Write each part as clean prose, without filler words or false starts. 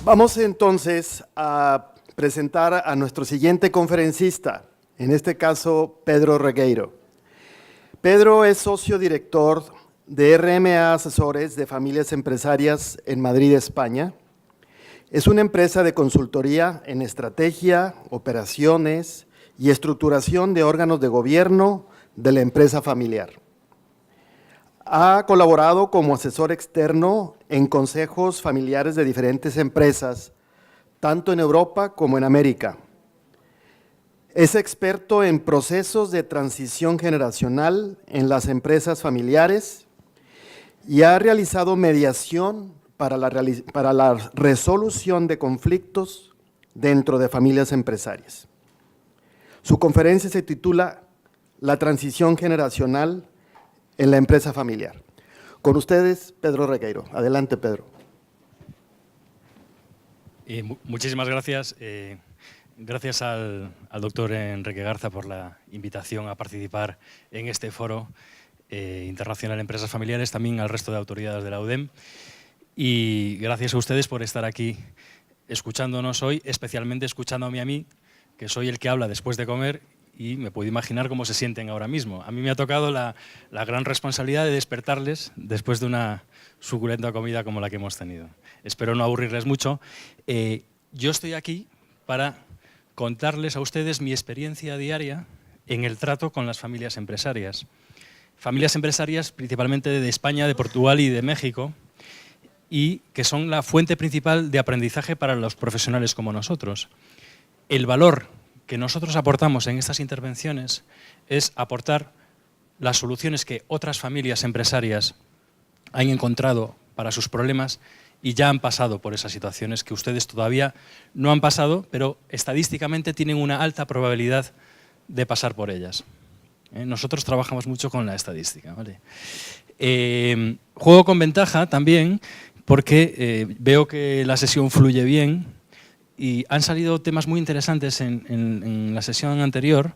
Vamos entonces a presentar a nuestro siguiente conferencista, en este caso Pedro Regueiro. Pedro es socio director de RMA Asesores de Familias Empresarias en Madrid, España. Es una empresa de consultoría en estrategia, operaciones y estructuración de órganos de gobierno de la empresa familiar. Ha colaborado como asesor externo en consejos familiares de diferentes empresas, tanto en Europa como en América. Es experto en procesos de transición generacional en las empresas familiares y ha realizado mediación para la resolución de conflictos dentro de familias empresarias. Su conferencia se titula La transición generacional en la empresa familiar. Con ustedes, Pedro Regueiro. Adelante, Pedro. Muchísimas gracias. Gracias al doctor Enrique Garza por la invitación a participar en este foro internacional de empresas familiares, también al resto de autoridades de la UDEM. Y gracias a ustedes por estar aquí escuchándonos hoy, especialmente escuchándome a mí, que soy el que habla después de comer, y me puedo imaginar cómo se sienten ahora mismo. A mí me ha tocado la gran responsabilidad de despertarles después de una suculenta comida como la que hemos tenido. Espero no aburrirles mucho. Yo estoy aquí para contarles a ustedes mi experiencia diaria en el trato con las familias empresarias. Familias empresarias principalmente de España, de Portugal y de México, y que son la fuente principal de aprendizaje para los profesionales como nosotros. El valor que nosotros aportamos en estas intervenciones es aportar las soluciones que otras familias empresarias han encontrado para sus problemas y ya han pasado por esas situaciones que ustedes todavía no han pasado, pero estadísticamente tienen una alta probabilidad de pasar por ellas. Nosotros trabajamos mucho con la estadística, ¿vale? Juego con ventaja también porque veo que la sesión fluye bien. Y han salido temas muy interesantes en la sesión anterior,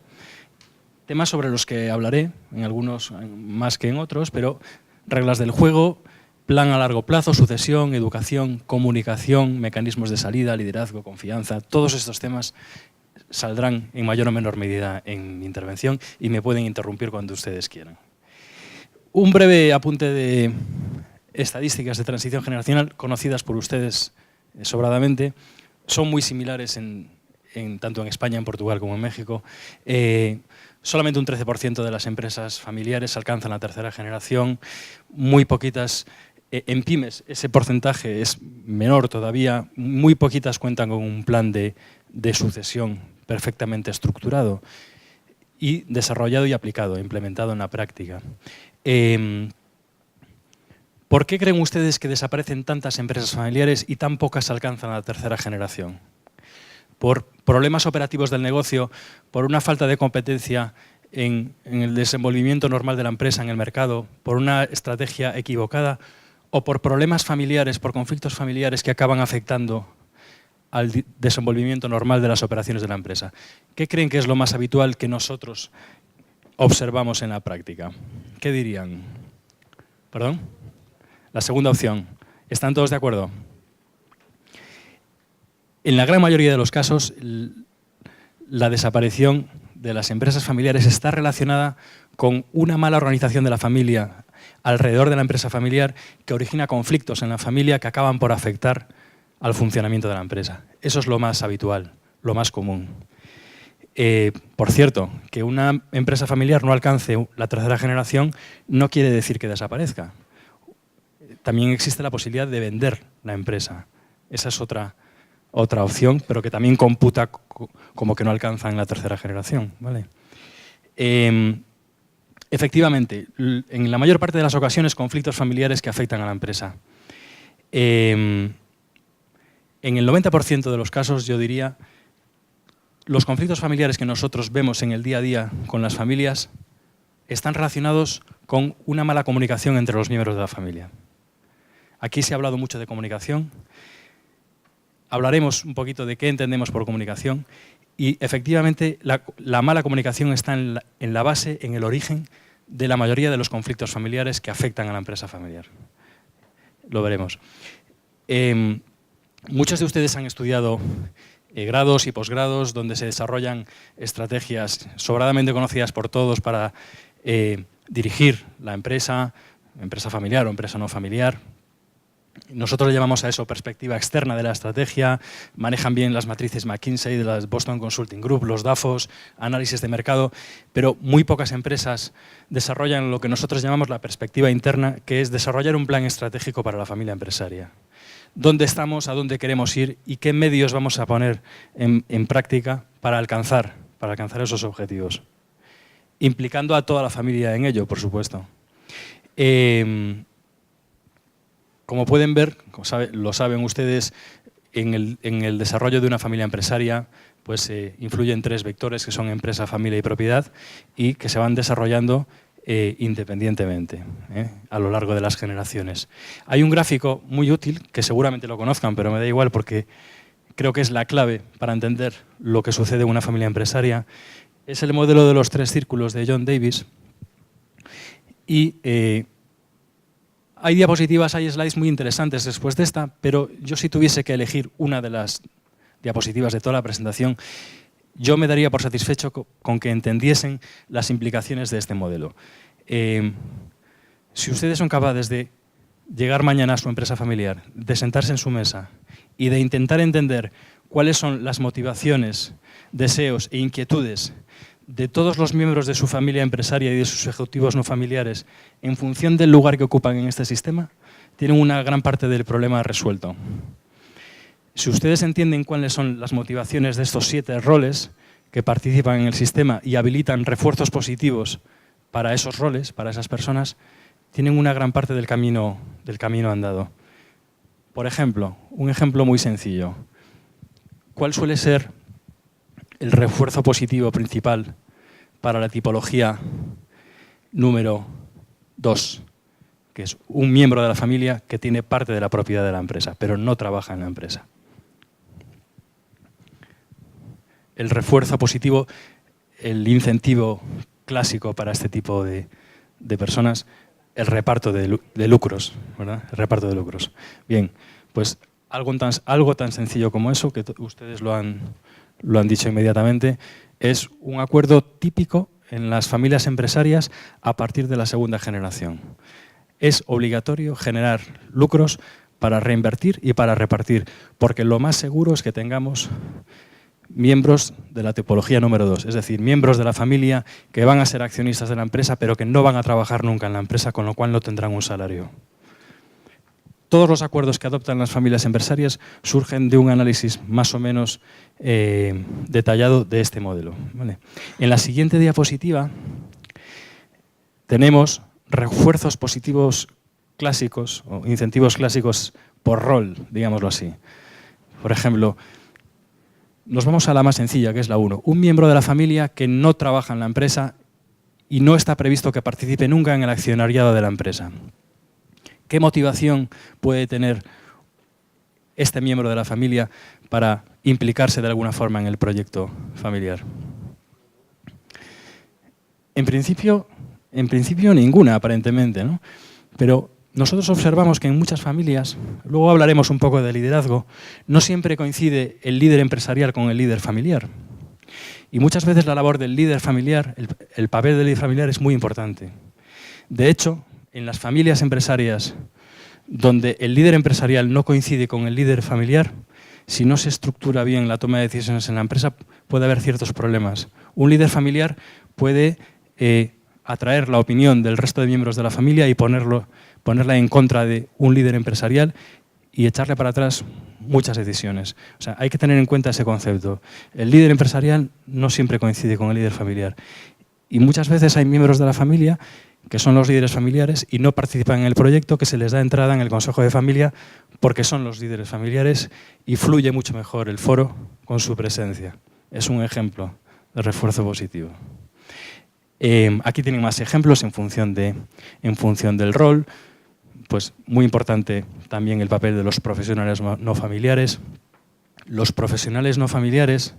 temas sobre los que hablaré, en algunos más que en otros, pero reglas del juego, plan a largo plazo, sucesión, educación, comunicación, mecanismos de salida, liderazgo, confianza, todos estos temas saldrán en mayor o menor medida en mi intervención y me pueden interrumpir cuando ustedes quieran. Un breve apunte de estadísticas de transición generacional conocidas por ustedes sobradamente. Son muy similares tanto en España, en Portugal como en México. Solamente un 13% de las empresas familiares alcanzan la tercera generación, muy poquitas en pymes, ese porcentaje es menor todavía, muy poquitas cuentan con un plan de sucesión perfectamente estructurado y desarrollado y aplicado, implementado en la práctica. ¿Por qué creen ustedes que desaparecen tantas empresas familiares y tan pocas alcanzan a la tercera generación? ¿Por problemas operativos del negocio? ¿Por una falta de competencia en el desenvolvimiento normal de la empresa en el mercado? ¿Por una estrategia equivocada? ¿O por problemas familiares, por conflictos familiares que acaban afectando al desenvolvimiento normal de las operaciones de la empresa? ¿Qué creen que es lo más habitual que nosotros observamos en la práctica? ¿Qué dirían? ¿Perdón? La segunda opción. ¿Están todos de acuerdo? En la gran mayoría de los casos, la desaparición de las empresas familiares está relacionada con una mala organización de la familia alrededor de la empresa familiar que origina conflictos en la familia que acaban por afectar al funcionamiento de la empresa. Eso es lo más habitual, lo más común. Por cierto, que una empresa familiar no alcance la tercera generación no quiere decir que desaparezca. También existe la posibilidad de vender la empresa. Esa es otra opción, pero que también computa como que no alcanzan la tercera generación, ¿vale? Efectivamente, en la mayor parte de las ocasiones, conflictos familiares que afectan a la empresa. En el 90% de los casos, yo diría, los conflictos familiares que nosotros vemos en el día a día con las familias están relacionados con una mala comunicación entre los miembros de la familia. Aquí se ha hablado mucho de comunicación. Hablaremos un poquito de qué entendemos por comunicación y efectivamente la mala comunicación está en la base, en el origen de la mayoría de los conflictos familiares que afectan a la empresa familiar. Lo veremos. Muchos de ustedes han estudiado grados y posgrados donde se desarrollan estrategias sobradamente conocidas por todos para dirigir la empresa familiar o empresa no familiar. Nosotros le llamamos a eso perspectiva externa de la estrategia, manejan bien las matrices McKinsey, de las Boston Consulting Group, los DAFOs, análisis de mercado, pero muy pocas empresas desarrollan lo que nosotros llamamos la perspectiva interna, que es desarrollar un plan estratégico para la familia empresaria. ¿Dónde estamos, a dónde queremos ir y qué medios vamos a poner en práctica para alcanzar esos objetivos? Implicando a toda la familia en ello, por supuesto. Como pueden ver, lo saben ustedes, en el desarrollo de una familia empresaria pues, influyen 3 vectores que son empresa, familia y propiedad y que se van desarrollando independientemente a lo largo de las generaciones. Hay un gráfico muy útil, que seguramente lo conozcan, pero me da igual porque creo que es la clave para entender lo que sucede en una familia empresaria. Es el modelo de los 3 círculos de John Davis y hay diapositivas, hay slides muy interesantes después de esta, pero yo si tuviese que elegir una de las diapositivas de toda la presentación, yo me daría por satisfecho con que entendiesen las implicaciones de este modelo. Si ustedes son capaces de llegar mañana a su empresa familiar, de sentarse en su mesa y de intentar entender cuáles son las motivaciones, deseos e inquietudes de todos los miembros de su familia empresaria y de sus ejecutivos no familiares en función del lugar que ocupan en este sistema, tienen una gran parte del problema resuelto. Si ustedes entienden cuáles son las motivaciones de estos 7 roles que participan en el sistema y habilitan refuerzos positivos para esos roles, para esas personas, tienen una gran parte del camino andado. Por ejemplo, un ejemplo muy sencillo. ¿Cuál suele ser el refuerzo positivo principal para la tipología número 2, que es un miembro de la familia que tiene parte de la propiedad de la empresa, pero no trabaja en la empresa? El refuerzo positivo, el incentivo clásico para este tipo de personas, el reparto de lucros, ¿verdad? El reparto de lucros. Bien, pues algo tan sencillo como eso, que ustedes lo han dicho inmediatamente, es un acuerdo típico en las familias empresarias a partir de la segunda generación. Es obligatorio generar lucros para reinvertir y para repartir, porque lo más seguro es que tengamos miembros de la tipología número 2, es decir, miembros de la familia que van a ser accionistas de la empresa, pero que no van a trabajar nunca en la empresa, con lo cual no tendrán un salario. Todos los acuerdos que adoptan las familias empresarias surgen de un análisis más o menos detallado de este modelo. ¿Vale? En la siguiente diapositiva tenemos refuerzos positivos clásicos o incentivos clásicos por rol, digámoslo así. Por ejemplo, nos vamos a la más sencilla, que es la 1. Un miembro de la familia que no trabaja en la empresa y no está previsto que participe nunca en el accionariado de la empresa. ¿Qué motivación puede tener este miembro de la familia para implicarse de alguna forma en el proyecto familiar? En principio ninguna, aparentemente, ¿no? Pero nosotros observamos que en muchas familias, luego hablaremos un poco de liderazgo, no siempre coincide el líder empresarial con el líder familiar. Y muchas veces la labor del líder familiar, el papel del líder familiar es muy importante. De hecho, en las familias empresarias donde el líder empresarial no coincide con el líder familiar, si no se estructura bien la toma de decisiones en la empresa, puede haber ciertos problemas. Un líder familiar puede atraer la opinión del resto de miembros de la familia y ponerla en contra de un líder empresarial y echarle para atrás muchas decisiones. O sea, hay que tener en cuenta ese concepto. El líder empresarial no siempre coincide con el líder familiar. Y muchas veces hay miembros de la familia que son los líderes familiares y no participan en el proyecto, que se les da entrada en el Consejo de Familia porque son los líderes familiares y fluye mucho mejor el foro con su presencia. Es un ejemplo de refuerzo positivo. Aquí tienen más ejemplos en función del rol. Pues muy importante también el papel de los profesionales no familiares. Los profesionales no familiares,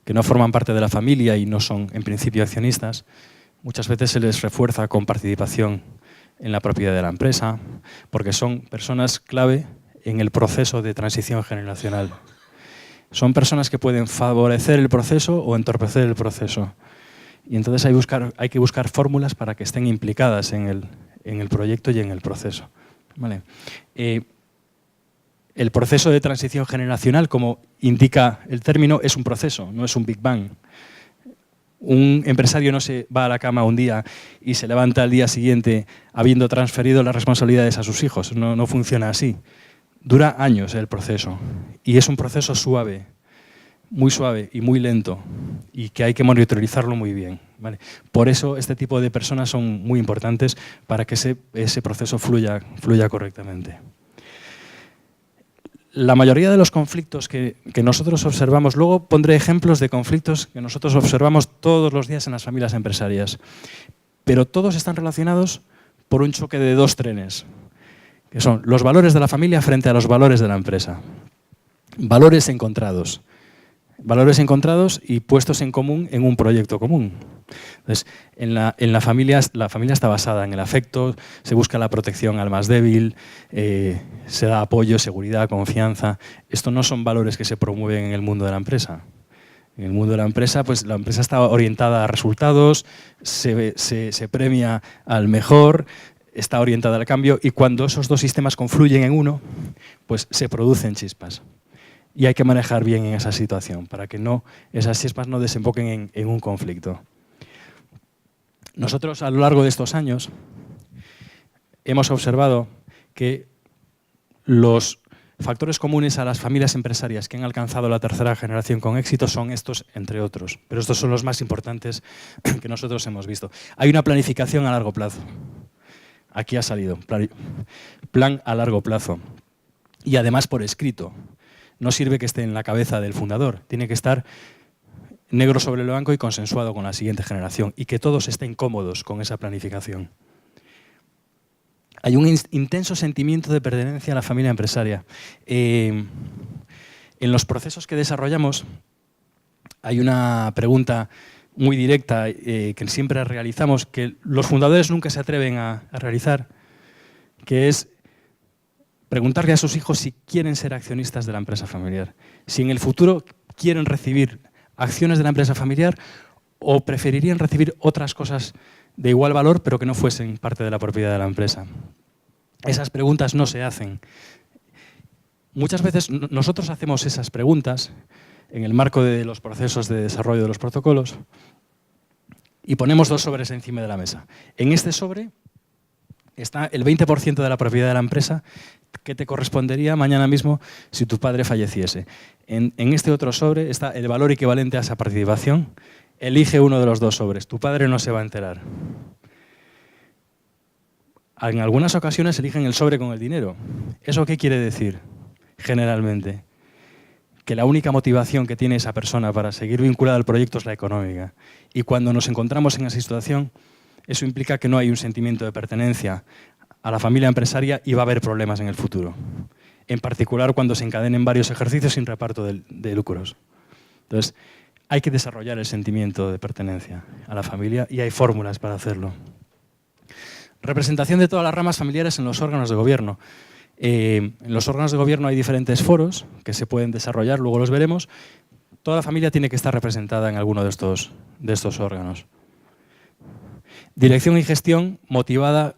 que no forman parte de la familia y no son en principio accionistas, muchas veces se les refuerza con participación en la propiedad de la empresa, porque son personas clave en el proceso de transición generacional. Son personas que pueden favorecer el proceso o entorpecer el proceso. Y entonces hay que buscar fórmulas para que estén implicadas en el proyecto y en el proceso. ¿Vale? El proceso de transición generacional, como indica el término, es un proceso, no es un Big Bang. Un empresario no se va a la cama un día y se levanta al día siguiente habiendo transferido las responsabilidades a sus hijos. No funciona así. Dura años el proceso y es un proceso suave y muy lento y que hay que monitorizarlo muy bien. ¿Vale? Por eso este tipo de personas son muy importantes para que ese proceso fluya correctamente. La mayoría de los conflictos que nosotros observamos, luego pondré ejemplos de conflictos que nosotros observamos todos los días en las familias empresarias, pero todos están relacionados por un choque de dos trenes, que son los valores de la familia frente a los valores de la empresa. Valores encontrados y puestos en común en un proyecto común. Entonces, en la familia está basada en el afecto, se busca la protección al más débil, se da apoyo, seguridad, confianza. Estos no son valores que se promueven en el mundo de la empresa. En el mundo de la empresa, pues la empresa está orientada a resultados, se premia al mejor, está orientada al cambio y cuando esos dos sistemas confluyen en uno, pues se producen chispas. Y hay que manejar bien en esa situación para que esas chispas no desemboquen en un conflicto. Nosotros, a lo largo de estos años, hemos observado que los factores comunes a las familias empresarias que han alcanzado la tercera generación con éxito son estos, entre otros. Pero estos son los más importantes que nosotros hemos visto. Hay una planificación a largo plazo. Aquí ha salido. Plan a largo plazo. Y además por escrito. No sirve que esté en la cabeza del fundador. Tiene que estar negro sobre el blanco y consensuado con la siguiente generación y que todos estén cómodos con esa planificación. Hay un intenso sentimiento de pertenencia a la familia empresaria. En los procesos que desarrollamos hay una pregunta muy directa que siempre realizamos, que los fundadores nunca se atreven a realizar, que es preguntarle a sus hijos si quieren ser accionistas de la empresa familiar, si en el futuro quieren recibir acciones de la empresa familiar o preferirían recibir otras cosas de igual valor pero que no fuesen parte de la propiedad de la empresa. Esas preguntas no se hacen. Muchas veces nosotros hacemos esas preguntas en el marco de los procesos de desarrollo de los protocolos y ponemos dos sobres encima de la mesa. En este sobre está el 20% de la propiedad de la empresa que te correspondería mañana mismo si tu padre falleciese. En este otro sobre está el valor equivalente a esa participación. Elige uno de los dos sobres. Tu padre no se va a enterar. En algunas ocasiones eligen el sobre con el dinero. ¿Eso qué quiere decir? Generalmente, que la única motivación que tiene esa persona para seguir vinculada al proyecto es la económica. Y cuando nos encontramos en esa situación, eso implica que no hay un sentimiento de pertenencia a la familia empresaria y va a haber problemas en el futuro. En particular cuando se encadenen varios ejercicios sin reparto de lucros. Entonces, hay que desarrollar el sentimiento de pertenencia a la familia y hay fórmulas para hacerlo. Representación de todas las ramas familiares en los órganos de gobierno. En los órganos de gobierno hay diferentes foros que se pueden desarrollar, luego los veremos. Toda la familia tiene que estar representada en alguno de estos órganos. Dirección y gestión motivada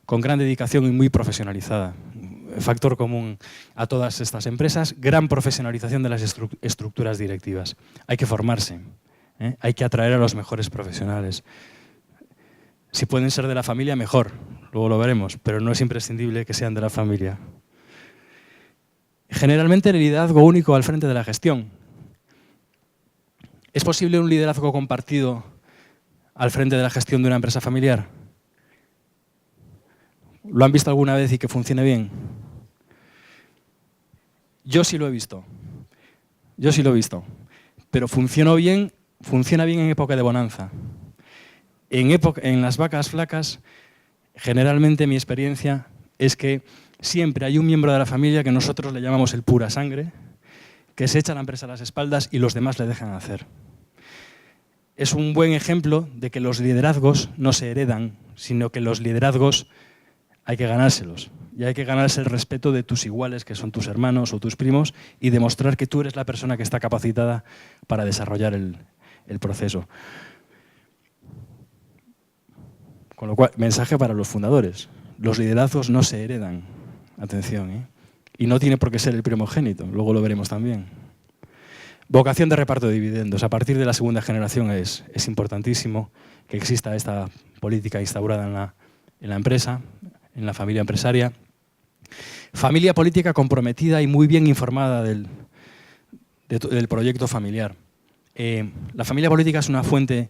con gran dedicación y muy profesionalizada. Factor común a todas estas empresas, gran profesionalización de las estructuras directivas. Hay que formarse, hay que atraer a los mejores profesionales. Si pueden ser de la familia, mejor, luego lo veremos, pero no es imprescindible que sean de la familia. Generalmente el liderazgo único al frente de la gestión. ¿Es posible un liderazgo compartido al frente de la gestión de una empresa familiar? ¿Lo han visto alguna vez y que funcione bien? Yo sí lo he visto. Yo sí lo he visto. Pero funciona bien en época de bonanza. En las vacas flacas, generalmente mi experiencia es que siempre hay un miembro de la familia que nosotros le llamamos el pura sangre, que se echa la empresa a las espaldas y los demás le dejan hacer. Es un buen ejemplo de que los liderazgos no se heredan, sino que los liderazgos hay que ganárselos. Y hay que ganarse el respeto de tus iguales, que son tus hermanos o tus primos, y demostrar que tú eres la persona que está capacitada para desarrollar el proceso. Con lo cual, mensaje para los fundadores. Los liderazgos no se heredan. Atención, ¿eh? Y no tiene por qué ser el primogénito, luego lo veremos también. Vocación de reparto de dividendos. A partir de la segunda generación es importantísimo que exista esta política instaurada en la empresa, en la familia empresaria. Familia política comprometida y muy bien informada del proyecto familiar. La familia política es una fuente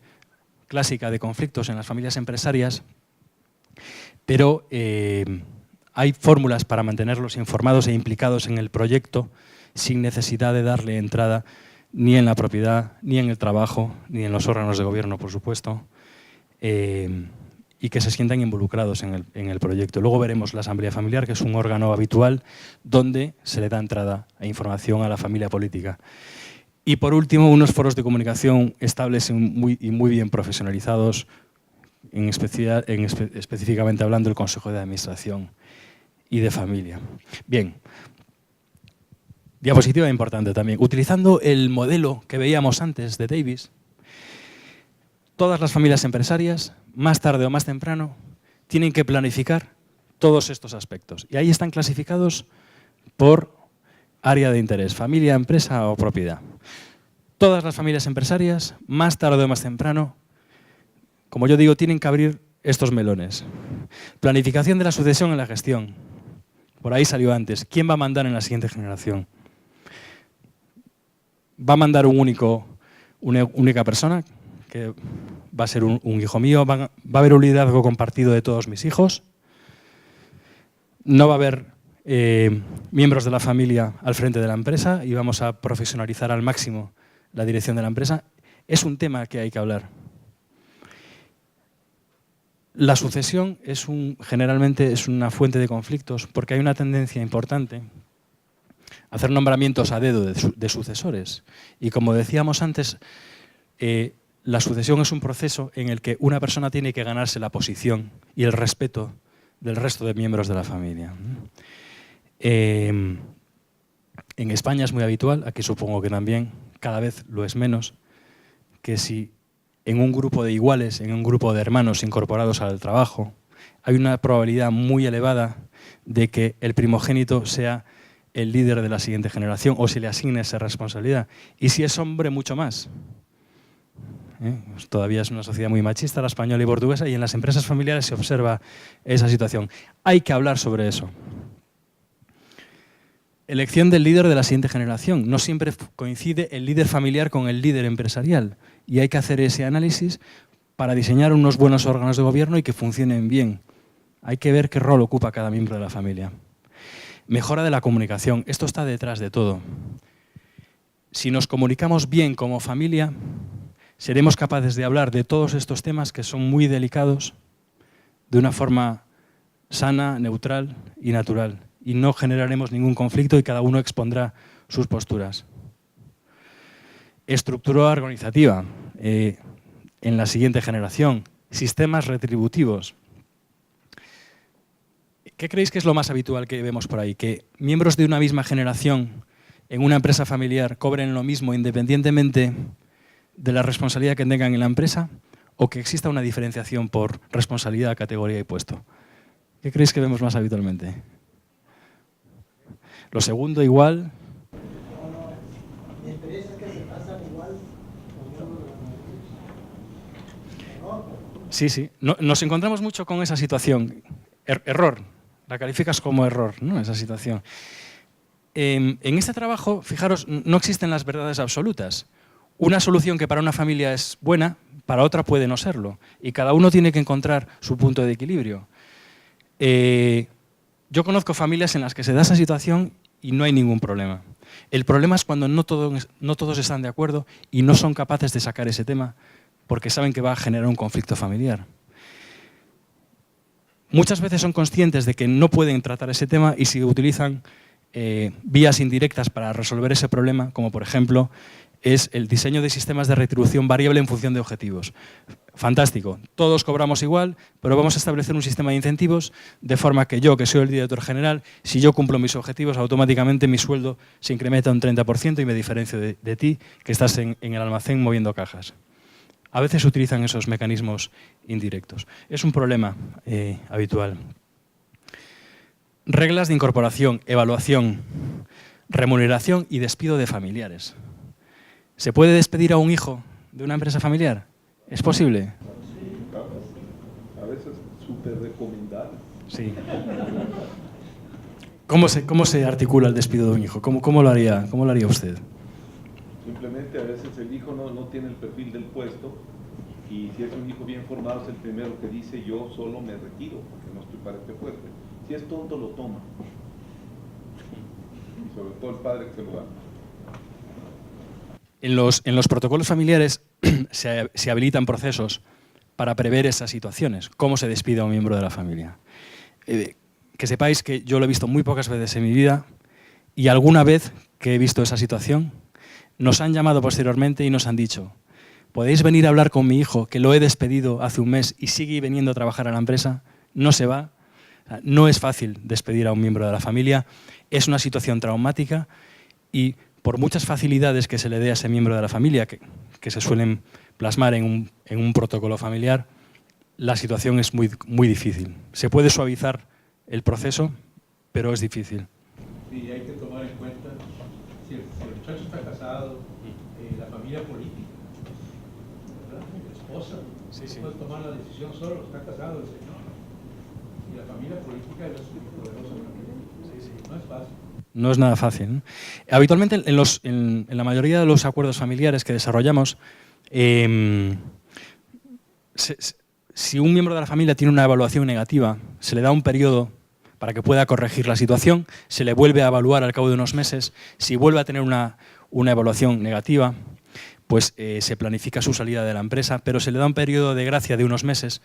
clásica de conflictos en las familias empresarias, pero hay fórmulas para mantenerlos informados e implicados en el proyecto sin necesidad de darle entrada ni en la propiedad, ni en el trabajo, ni en los órganos de gobierno, por supuesto, y que se sientan involucrados en el proyecto. Luego veremos la asamblea familiar, que es un órgano habitual donde se le da entrada e información a la familia política. Y por último, unos foros de comunicación estables y muy bien profesionalizados, específicamente hablando del Consejo de Administración y de Familia. Bien, diapositiva importante también. Utilizando el modelo que veíamos antes de Davis, todas las familias empresarias, más tarde o más temprano, tienen que planificar todos estos aspectos. Y ahí están clasificados por área de interés, familia, empresa o propiedad. Todas las familias empresarias, más tarde o más temprano, como yo digo, tienen que abrir estos melones. Planificación de la sucesión en la gestión. Por ahí salió antes. ¿Quién va a mandar en la siguiente generación? ¿Va a mandar una única persona, que va a ser un hijo mío? ¿Va a haber un liderazgo compartido de todos mis hijos? ¿No va a haber miembros de la familia al frente de la empresa y vamos a profesionalizar al máximo la dirección de la empresa? Es un tema que hay que hablar. La sucesión generalmente es una fuente de conflictos porque hay una tendencia importante a hacer nombramientos a dedo de sucesores. Y como decíamos antes, la sucesión es un proceso en el que una persona tiene que ganarse la posición y el respeto del resto de miembros de la familia. En España es muy habitual, aquí supongo que también, cada vez lo es menos, que si en un grupo de iguales, en un grupo de hermanos incorporados al trabajo, hay una probabilidad muy elevada de que el primogénito sea el líder de la siguiente generación o se le asigne esa responsabilidad. Y si es hombre, mucho más. Pues todavía es una sociedad muy machista, la española y portuguesa, y en las empresas familiares se observa esa situación. Hay que hablar sobre eso. Elección del líder de la siguiente generación. No siempre coincide el líder familiar con el líder empresarial. Y hay que hacer ese análisis para diseñar unos buenos órganos de gobierno y que funcionen bien. Hay que ver qué rol ocupa cada miembro de la familia. Mejora de la comunicación. Esto está detrás de todo. Si nos comunicamos bien como familia, seremos capaces de hablar de todos estos temas que son muy delicados de una forma sana, neutral y natural. Y no generaremos ningún conflicto y cada uno expondrá sus posturas. Estructura organizativa en la siguiente generación. Sistemas retributivos. ¿Qué creéis que es lo más habitual que vemos por ahí? ¿Que miembros de una misma generación en una empresa familiar cobren lo mismo independientemente de la responsabilidad que tengan en la empresa? ¿O que exista una diferenciación por responsabilidad, categoría y puesto? ¿Qué creéis que vemos más habitualmente? Lo segundo, igual. Sí. Nos encontramos mucho con esa situación. Error. La calificas como error, ¿no? Esa situación. En este trabajo, fijaros, no existen las verdades absolutas. Una solución que para una familia es buena, para otra puede no serlo. Y cada uno tiene que encontrar su punto de equilibrio. Yo conozco familias en las que se da esa situación y no hay ningún problema. El problema es cuando no todos están de acuerdo y no son capaces de sacar ese tema porque saben que va a generar un conflicto familiar. Muchas veces son conscientes de que no pueden tratar ese tema y si utilizan vías indirectas para resolver ese problema, como por ejemplo es el diseño de sistemas de retribución variable en función de objetivos. fantástico, todos cobramos igual, pero vamos a establecer un sistema de incentivos de forma que yo, que soy el director general, si yo cumplo mis objetivos, automáticamente mi sueldo se incrementa un 30% y me diferencio de ti, que estás en el almacén moviendo cajas. A veces se utilizan esos mecanismos indirectos. Es un problema habitual. Reglas de incorporación, evaluación, remuneración y despido de familiares. ¿Se puede despedir a un hijo de una empresa familiar? ¿Es posible? Sí, a veces súper recomendable. Sí. ¿Cómo se articula el despido de un hijo? ¿Cómo lo haría usted? Simplemente a veces el hijo no tiene el perfil del puesto y si es un hijo bien formado es el primero que dice yo solo me retiro porque no estoy para este puesto. Si es tonto lo toma. Y sobre todo el padre que se lo da. En los protocolos familiares se habilitan procesos para prever esas situaciones. ¿Cómo se despide a un miembro de la familia? Que sepáis que yo lo he visto muy pocas veces en mi vida y alguna vez que he visto esa situación, nos han llamado posteriormente y nos han dicho: ¿podéis venir a hablar con mi hijo que lo he despedido hace un mes y sigue viniendo a trabajar a la empresa? No se va. No es fácil despedir a un miembro de la familia. Es una situación traumática y por muchas facilidades que se le dé a ese miembro de la familia, que se suelen plasmar en un protocolo familiar, la situación es muy difícil. Se puede suavizar el proceso, pero es difícil. Sí, hay que tomar en cuenta, si el muchacho está casado, la familia política, ¿verdad? La esposa, sí. Puede tomar la decisión solo, está casado el señor. Y la familia política es poderosa también. Sí. No es fácil. No es nada fácil, ¿no? Habitualmente en la mayoría de los acuerdos familiares que desarrollamos, si un miembro de la familia tiene una evaluación negativa, se le da un periodo para que pueda corregir la situación, se le vuelve a evaluar al cabo de unos meses. Si vuelve a tener una evaluación negativa, pues se planifica su salida de la empresa, pero se le da un periodo de gracia de unos meses,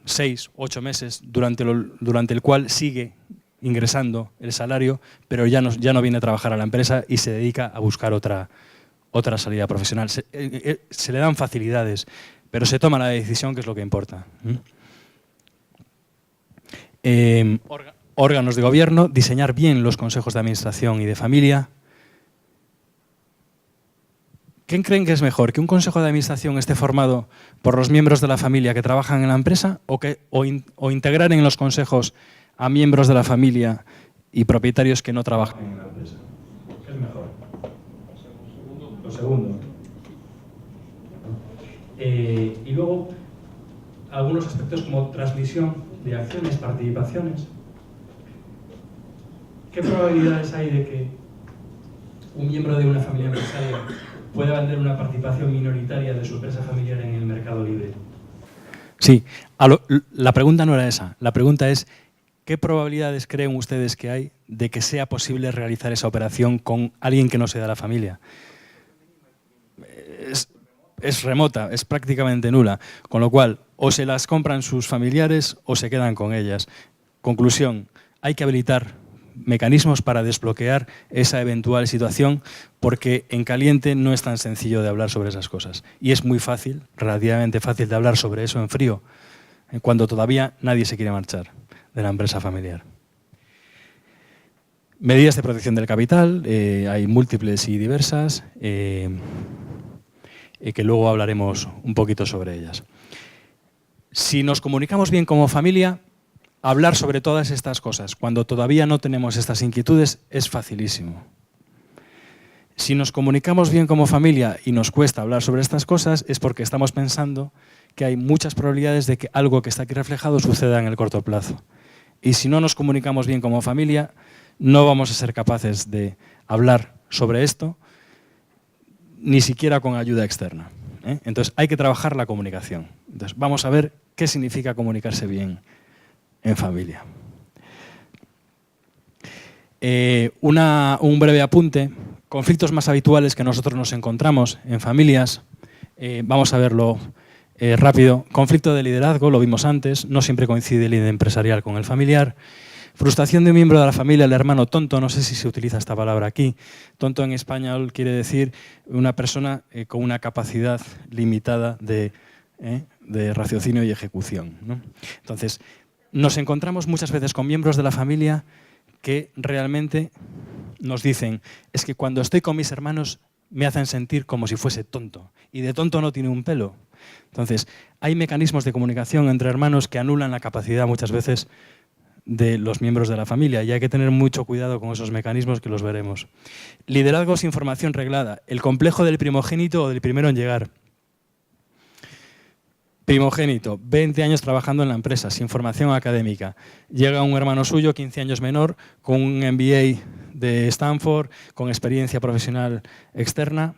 6, 8 meses, durante el cual sigue ingresando el salario, pero ya no viene a trabajar a la empresa y se dedica a buscar otra salida profesional. Se le dan facilidades, pero se toma la decisión, que es lo que importa. Órganos de gobierno, diseñar bien los consejos de administración y de familia. ¿Quién creen que es mejor? ¿Que un consejo de administración esté formado por los miembros de la familia que trabajan en la empresa o integrar en los consejos a miembros de la familia y propietarios que no trabajan en la empresa? ¿Qué es mejor? Lo segundo. Y luego, algunos aspectos como transmisión de acciones, participaciones. ¿Qué probabilidades hay de que un miembro de una familia empresaria pueda vender una participación minoritaria de su empresa familiar en el mercado libre? Sí, la pregunta no era esa. La pregunta es: ¿qué probabilidades creen ustedes que hay de que sea posible realizar esa operación con alguien que no sea de la familia? Es remota, es prácticamente nula. Con lo cual, o se las compran sus familiares o se quedan con ellas. Conclusión: hay que habilitar mecanismos para desbloquear esa eventual situación, porque en caliente no es tan sencillo de hablar sobre esas cosas. Y es muy fácil, relativamente fácil, de hablar sobre eso en frío, cuando todavía nadie se quiere marchar de la empresa familiar. Medidas de protección del capital, hay múltiples y diversas, que luego hablaremos un poquito sobre ellas. Si nos comunicamos bien como familia, hablar sobre todas estas cosas cuando todavía no tenemos estas inquietudes es facilísimo. Si nos comunicamos bien como familia y nos cuesta hablar sobre estas cosas, es porque estamos pensando que hay muchas probabilidades de que algo que está aquí reflejado suceda en el corto plazo. Y si no nos comunicamos bien como familia, no vamos a ser capaces de hablar sobre esto, ni siquiera con ayuda externa. Entonces hay que trabajar la comunicación. Entonces vamos a ver qué significa comunicarse bien en familia. Un breve apunte. Conflictos más habituales que nosotros nos encontramos en familias. Vamos a verlo rápido. Conflicto de liderazgo, lo vimos antes. No siempre coincide el líder empresarial con el familiar. Frustración de un miembro de la familia, el hermano tonto. No sé si se utiliza esta palabra aquí. Tonto en español quiere decir una persona con una capacidad limitada de de raciocinio y ejecución, ¿no? Entonces, nos encontramos muchas veces con miembros de la familia que realmente nos dicen, es que cuando estoy con mis hermanos me hacen sentir como si fuese tonto, y de tonto no tiene un pelo. Entonces, hay mecanismos de comunicación entre hermanos que anulan la capacidad muchas veces de los miembros de la familia, y hay que tener mucho cuidado con esos mecanismos, que los veremos. Liderazgo sin formación reglada, el complejo del primogénito o del primero en llegar. Primogénito, 20 años trabajando en la empresa, sin formación académica. Llega un hermano suyo, 15 años menor, con un MBA de Stanford, con experiencia profesional externa.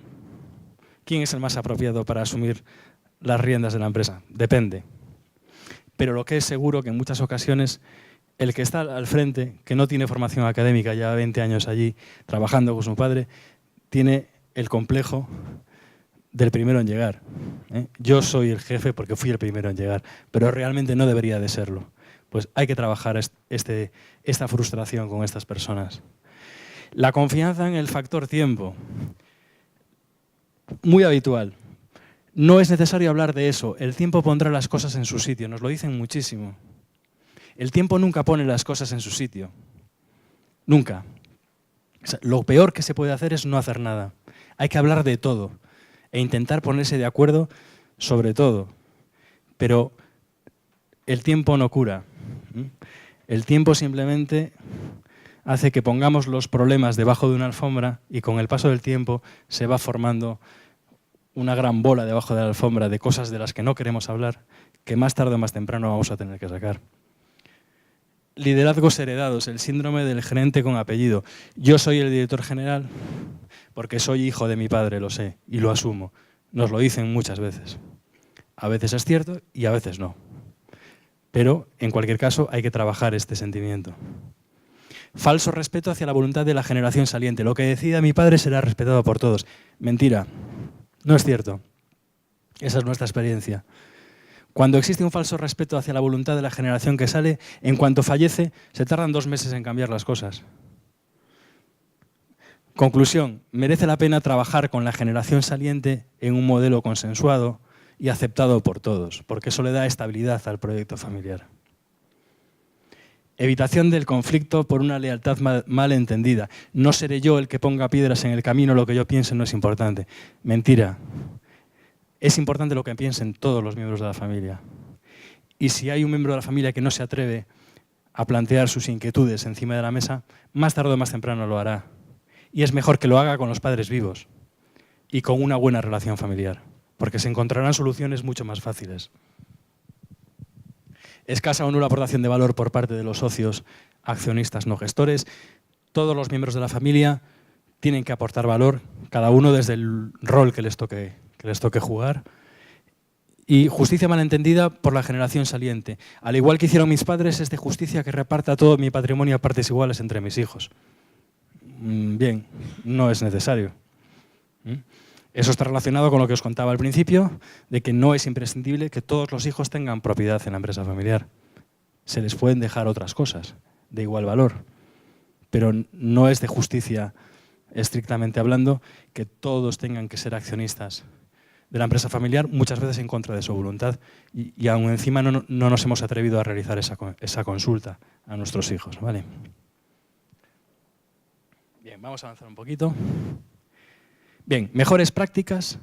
¿Quién es el más apropiado para asumir las riendas de la empresa? Depende. Pero lo que es seguro que en muchas ocasiones el que está al frente, que no tiene formación académica, lleva 20 años allí trabajando con su padre, tiene el complejo del primero en llegar. Yo soy el jefe porque fui el primero en llegar, pero realmente no debería de serlo. Pues hay que trabajar esta frustración con estas personas. La confianza en el factor tiempo. Muy habitual. No es necesario hablar de eso. El tiempo pondrá las cosas en su sitio. Nos lo dicen muchísimo. El tiempo nunca pone las cosas en su sitio. Nunca. O sea, lo peor que se puede hacer es no hacer nada. Hay que hablar de todo e intentar ponerse de acuerdo sobre todo. Pero el tiempo no cura. El tiempo simplemente hace que pongamos los problemas debajo de una alfombra y con el paso del tiempo se va formando una gran bola debajo de la alfombra de cosas de las que no queremos hablar, que más tarde o más temprano vamos a tener que sacar. Liderazgos heredados, el síndrome del gerente con apellido. Yo soy el director general porque soy hijo de mi padre, lo sé, y lo asumo. Nos lo dicen muchas veces. A veces es cierto y a veces no. Pero, en cualquier caso, hay que trabajar este sentimiento. Falso respeto hacia la voluntad de la generación saliente. Lo que decida mi padre será respetado por todos. Mentira. No es cierto. Esa es nuestra experiencia. Cuando existe un falso respeto hacia la voluntad de la generación que sale, en cuanto fallece, se tardan 2 meses en cambiar las cosas. Conclusión, merece la pena trabajar con la generación saliente en un modelo consensuado y aceptado por todos, porque eso le da estabilidad al proyecto familiar. Evitación del conflicto por una lealtad mal entendida. No seré yo el que ponga piedras en el camino, lo que yo piense no es importante. Mentira. Es importante lo que piensen todos los miembros de la familia. Y si hay un miembro de la familia que no se atreve a plantear sus inquietudes encima de la mesa, más tarde o más temprano lo hará. Y es mejor que lo haga con los padres vivos y con una buena relación familiar, porque se encontrarán soluciones mucho más fáciles. Escasa o nula aportación de valor por parte de los socios, accionistas no gestores. Todos los miembros de la familia tienen que aportar valor, cada uno desde el rol que les toque jugar. Y justicia malentendida por la generación saliente. Al igual que hicieron mis padres, es de justicia que reparta todo mi patrimonio a partes iguales entre mis hijos. Bien, no es necesario. Eso está relacionado con lo que os contaba al principio, de que no es imprescindible que todos los hijos tengan propiedad en la empresa familiar. Se les pueden dejar otras cosas de igual valor, pero no es de justicia, estrictamente hablando, que todos tengan que ser accionistas de la empresa familiar, muchas veces en contra de su voluntad, y aún encima no nos hemos atrevido a realizar esa consulta a nuestros hijos, ¿vale? Bien, vamos a avanzar un poquito. Bien, mejores prácticas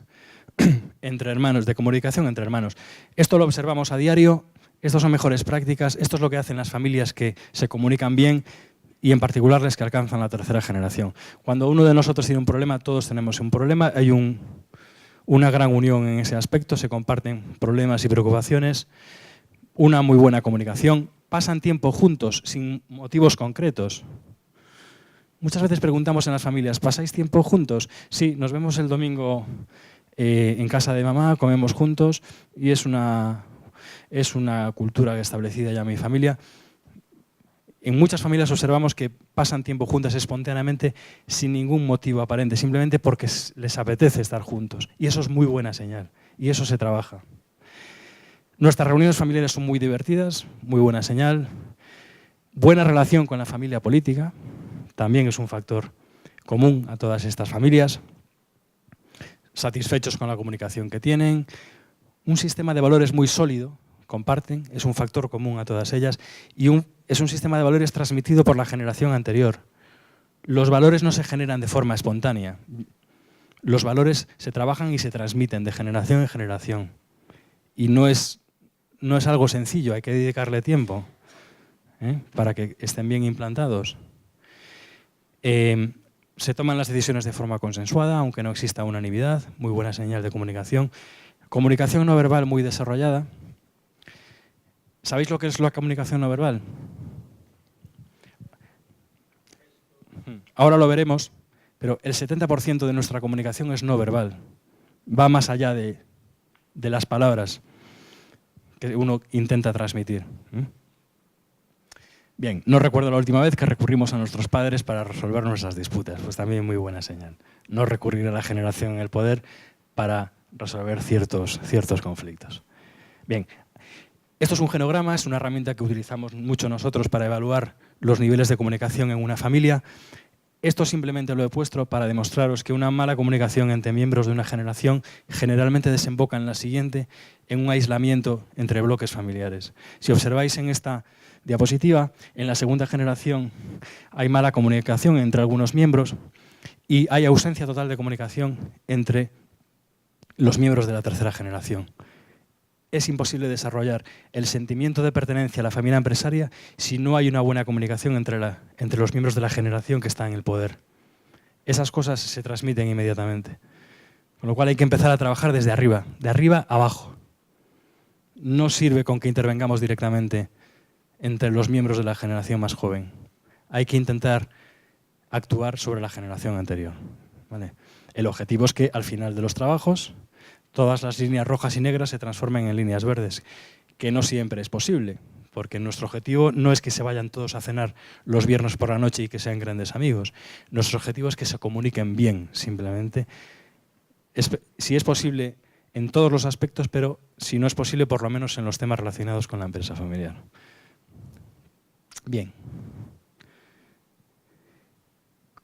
entre hermanos, de comunicación entre hermanos. Esto lo observamos a diario, estas son mejores prácticas, esto es lo que hacen las familias que se comunican bien y en particular las que alcanzan la tercera generación. Cuando uno de nosotros tiene un problema, todos tenemos un problema, hay una gran unión en ese aspecto, se comparten problemas y preocupaciones, una muy buena comunicación, pasan tiempo juntos sin motivos concretos. Muchas veces preguntamos en las familias, ¿pasáis tiempo juntos? Sí, nos vemos el domingo en casa de mamá, comemos juntos y es una cultura establecida ya en mi familia. En muchas familias observamos que pasan tiempo juntas espontáneamente sin ningún motivo aparente, simplemente porque les apetece estar juntos. Y eso es muy buena señal y eso se trabaja. Nuestras reuniones familiares son muy divertidas, muy buena señal. Buena relación con la familia política. También es un factor común a todas estas familias, satisfechos con la comunicación que tienen, un sistema de valores muy sólido, comparten, es un factor común a todas ellas, y es un sistema de valores transmitido por la generación anterior. Los valores no se generan de forma espontánea. Los valores se trabajan y se transmiten de generación en generación. Y no es algo sencillo, hay que dedicarle tiempo para que estén bien implantados. Se toman las decisiones de forma consensuada, aunque no exista unanimidad, muy buena señal de comunicación. Comunicación no verbal muy desarrollada. ¿Sabéis lo que es la comunicación no verbal? Ahora lo veremos, pero el 70% de nuestra comunicación es no verbal. Va más allá de las palabras que uno intenta transmitir. Bien, no recuerdo la última vez que recurrimos a nuestros padres para resolver nuestras disputas, pues también muy buena señal. No recurrir a la generación en el poder para resolver ciertos conflictos. Bien, esto es un genograma, es una herramienta que utilizamos mucho nosotros para evaluar los niveles de comunicación en una familia. Esto simplemente lo he puesto para demostraros que una mala comunicación entre miembros de una generación generalmente desemboca en la siguiente, en un aislamiento entre bloques familiares. Si observáis en esta diapositiva, en la segunda generación hay mala comunicación entre algunos miembros y hay ausencia total de comunicación entre los miembros de la tercera generación. Es imposible desarrollar el sentimiento de pertenencia a la familia empresaria si no hay una buena comunicación entre los miembros de la generación que está en el poder. Esas cosas se transmiten inmediatamente. Con lo cual hay que empezar a trabajar desde arriba, de arriba a abajo. No sirve con que intervengamos directamente entre los miembros de la generación más joven. Hay que intentar actuar sobre la generación anterior. ¿Vale? El objetivo es que al final de los trabajos todas las líneas rojas y negras se transformen en líneas verdes, que no siempre es posible, porque nuestro objetivo no es que se vayan todos a cenar los viernes por la noche y que sean grandes amigos. Nuestro objetivo es que se comuniquen bien, simplemente. Si es posible, en todos los aspectos, pero si no es posible, por lo menos en los temas relacionados con la empresa familiar. Bien.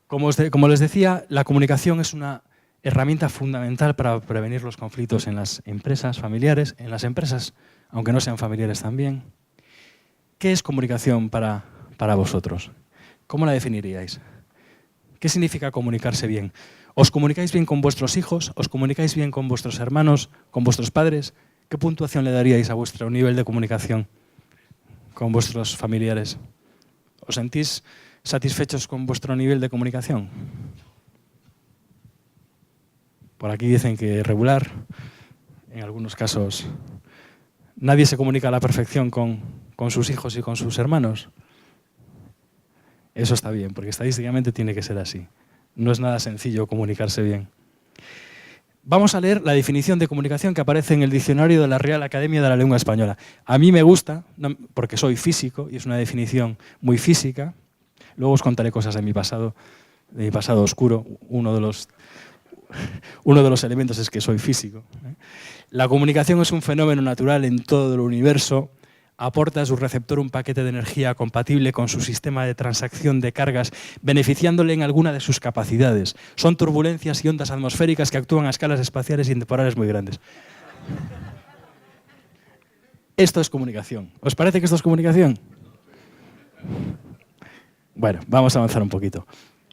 Como les decía, la comunicación es una herramienta fundamental para prevenir los conflictos en las empresas familiares, en las empresas, aunque no sean familiares también. ¿Qué es comunicación para vosotros? ¿Cómo la definiríais? ¿Qué significa comunicarse bien? ¿Os comunicáis bien con vuestros hijos? ¿Os comunicáis bien con vuestros hermanos? ¿Con vuestros padres? ¿Qué puntuación le daríais a vuestro nivel de comunicación con vuestros familiares? ¿Os sentís satisfechos con vuestro nivel de comunicación? Por aquí dicen que regular, en algunos casos. ¿Nadie se comunica a la perfección con sus hijos y con sus hermanos? Eso está bien, porque estadísticamente tiene que ser así. No es nada sencillo comunicarse bien. Vamos a leer la definición de comunicación que aparece en el diccionario de la Real Academia de la Lengua Española. A mí me gusta, porque soy físico y es una definición muy física. Luego os contaré cosas de mi pasado oscuro. Uno de los elementos es que soy físico. La comunicación es un fenómeno natural en todo el universo. Aporta a su receptor un paquete de energía compatible con su sistema de transacción de cargas, beneficiándole en alguna de sus capacidades. Son turbulencias y ondas atmosféricas que actúan a escalas espaciales y temporales muy grandes. Esto es comunicación. ¿Os parece que esto es comunicación? Bueno, vamos a avanzar un poquito.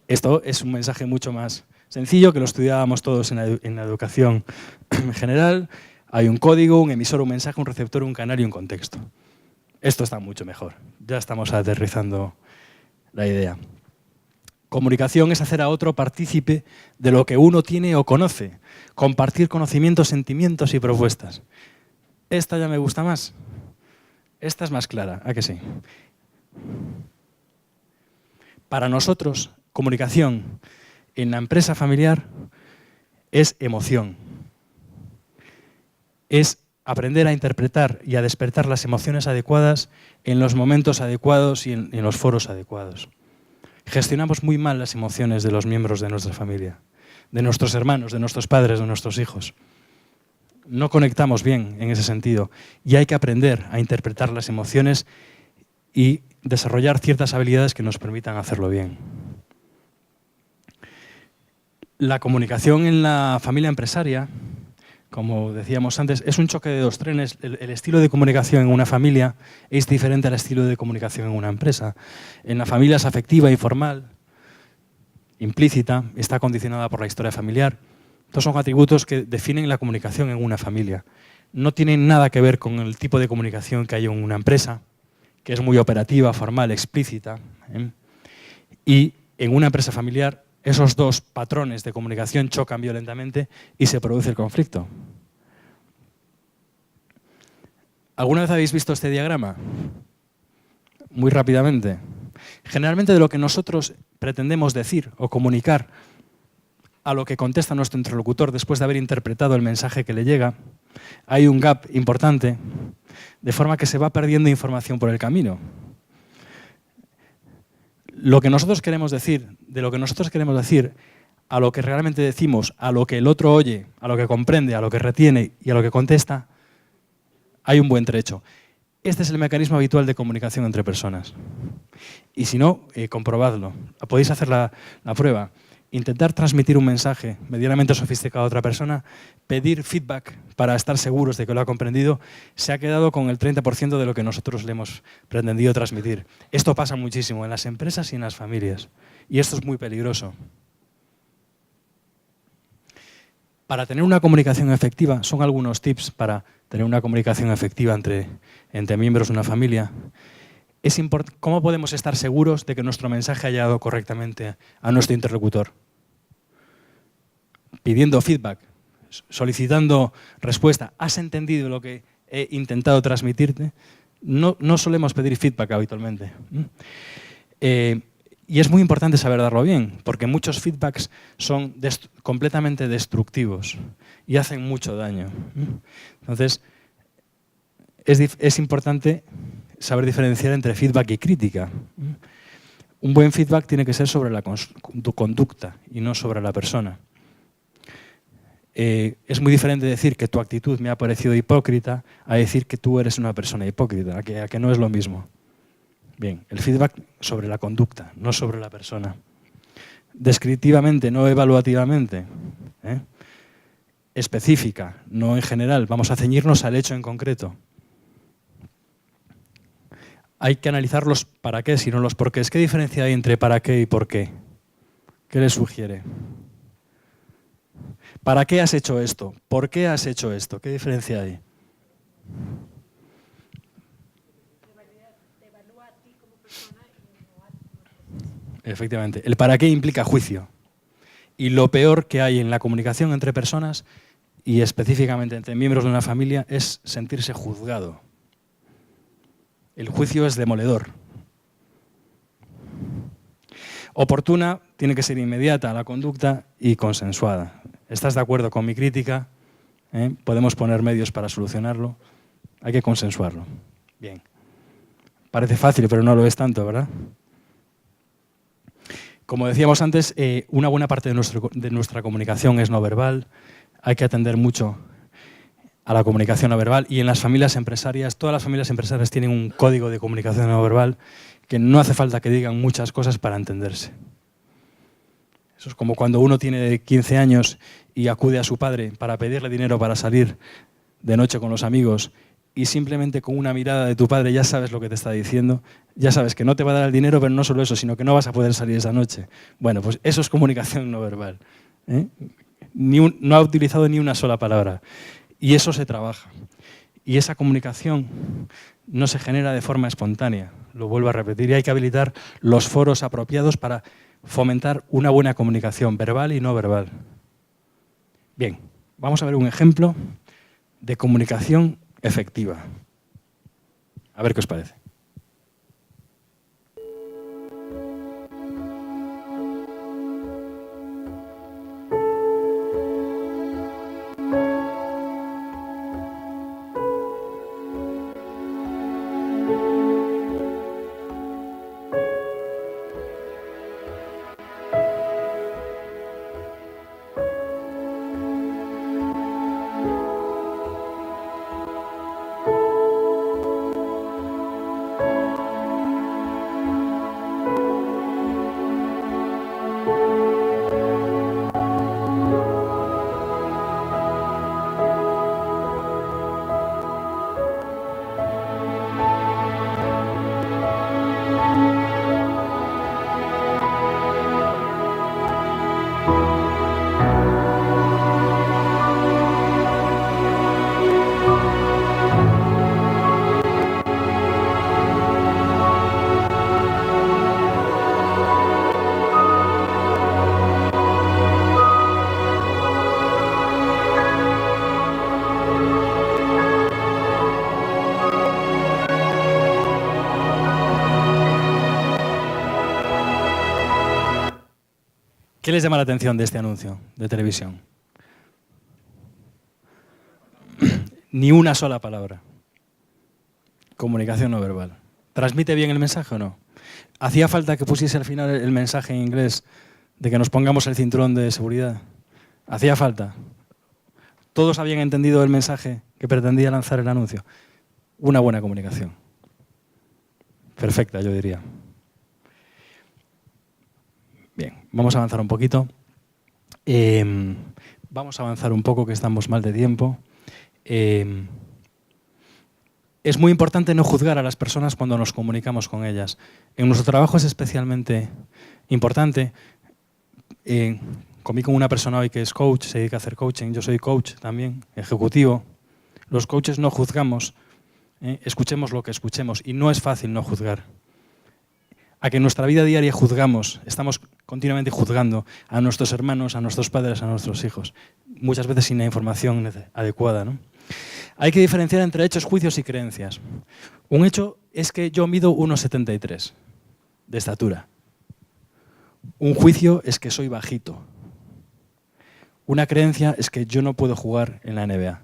Esto es un mensaje mucho más sencillo, que lo estudiábamos todos en la educación en general. Hay un código, un emisor, un mensaje, un receptor, un canal y un contexto. Esto está mucho mejor. Ya estamos aterrizando la idea. Comunicación es hacer a otro partícipe de lo que uno tiene o conoce. Compartir conocimientos, sentimientos y propuestas. Esta ya me gusta más. Esta es más clara, ¿a que sí? Para nosotros, comunicación en la empresa familiar es emoción. Es aprender a interpretar y a despertar las emociones adecuadas en los momentos adecuados y en los foros adecuados. Gestionamos muy mal las emociones de los miembros de nuestra familia, de nuestros hermanos, de nuestros padres, de nuestros hijos. No conectamos bien en ese sentido y hay que aprender a interpretar las emociones y desarrollar ciertas habilidades que nos permitan hacerlo bien. La comunicación en la familia empresaria como decíamos antes, es un choque de dos trenes. El estilo de comunicación en una familia es diferente al estilo de comunicación en una empresa. En la familia es afectiva, informal, implícita, está condicionada por la historia familiar. Estos son atributos que definen la comunicación en una familia. No tienen nada que ver con el tipo de comunicación que hay en una empresa, que es muy operativa, formal, explícita. Y en una empresa familiar, esos dos patrones de comunicación chocan violentamente y se produce el conflicto. ¿Alguna vez habéis visto este diagrama? Muy rápidamente. Generalmente de lo que nosotros pretendemos decir o comunicar a lo que contesta nuestro interlocutor después de haber interpretado el mensaje que le llega, hay un gap importante, de forma que se va perdiendo información por el camino. Lo que nosotros queremos decir, de lo que nosotros queremos decir, a lo que realmente decimos, a lo que el otro oye, a lo que comprende, a lo que retiene y a lo que contesta, hay un buen trecho. Este es el mecanismo habitual de comunicación entre personas. Y si no, comprobadlo. Podéis hacer la prueba. Intentar transmitir un mensaje medianamente sofisticado a otra persona, pedir feedback para estar seguros de que lo ha comprendido, se ha quedado con el 30% de lo que nosotros le hemos pretendido transmitir. Esto pasa muchísimo en las empresas y en las familias. Y esto es muy peligroso. Para tener una comunicación efectiva, son algunos tips para tener una comunicación efectiva entre miembros de una familia. ¿Cómo podemos estar seguros de que nuestro mensaje ha llegado correctamente a nuestro interlocutor? Pidiendo feedback, solicitando respuesta. ¿Has entendido lo que he intentado transmitirte? No solemos pedir feedback habitualmente. Y es muy importante saber darlo bien, porque muchos feedbacks son completamente destructivos y hacen mucho daño. Entonces, es importante saber diferenciar entre feedback y crítica. Un buen feedback tiene que ser sobre tu conducta y no sobre la persona. Es muy diferente decir que tu actitud me ha parecido hipócrita a decir que tú eres una persona hipócrita, a que no es lo mismo. Bien, el feedback sobre la conducta, no sobre la persona. Descriptivamente, no evaluativamente. Específica, no en general. Vamos a ceñirnos al hecho en concreto. Hay que analizar los para qué, y no los por qué. ¿Qué diferencia hay entre para qué y por qué? ¿Qué le sugiere? ¿Para qué has hecho esto? ¿Por qué has hecho esto? ¿Qué diferencia hay? Efectivamente. El para qué implica juicio. Y lo peor que hay en la comunicación entre personas, y específicamente entre miembros de una familia, es sentirse juzgado. El juicio es demoledor. Oportuna tiene que ser inmediata la conducta y consensuada. ¿Estás de acuerdo con mi crítica? Podemos poner medios para solucionarlo. Hay que consensuarlo. Bien. Parece fácil, pero no lo es tanto, ¿verdad? Como decíamos antes, una buena parte de nuestra comunicación es no verbal. Hay que atender mucho a la comunicación no verbal, y en las familias empresarias, todas las familias empresarias tienen un código de comunicación no verbal que no hace falta que digan muchas cosas para entenderse. Eso es como cuando uno tiene 15 años y acude a su padre para pedirle dinero para salir de noche con los amigos, y simplemente con una mirada de tu padre ya sabes lo que te está diciendo, ya sabes que no te va a dar el dinero, pero no solo eso, sino que no vas a poder salir esa noche. Bueno, pues eso es comunicación no verbal. No ha utilizado ni una sola palabra. Y eso se trabaja. Y esa comunicación no se genera de forma espontánea. Lo vuelvo a repetir. Y hay que habilitar los foros apropiados para fomentar una buena comunicación verbal y no verbal. Bien, vamos a ver un ejemplo de comunicación efectiva. A ver qué os parece. ¿Qué les llama la atención de este anuncio de televisión? Ni una sola palabra. Comunicación no verbal. ¿Transmite bien el mensaje o no? ¿Hacía falta que pusiese al final el mensaje en inglés de que nos pongamos el cinturón de seguridad? ¿Hacía falta? ¿Todos habían entendido el mensaje que pretendía lanzar el anuncio? Una buena comunicación. Perfecta, yo diría. Bien, vamos a avanzar un poquito. Vamos a avanzar un poco, que estamos mal de tiempo. Es muy importante no juzgar a las personas cuando nos comunicamos con ellas. En nuestro trabajo es especialmente importante. Comí con una persona hoy que es coach, se dedica a hacer coaching. Yo soy coach también, ejecutivo. Los coaches no juzgamos. Escuchemos lo que escuchemos y no es fácil no juzgar. A que en nuestra vida diaria juzgamos, estamos continuamente juzgando a nuestros hermanos, a nuestros padres, a nuestros hijos, muchas veces sin la información adecuada, ¿no? Hay que diferenciar entre hechos, juicios y creencias. Un hecho es que yo mido 1,73 de estatura. Un juicio es que soy bajito. Una creencia es que yo no puedo jugar en la NBA.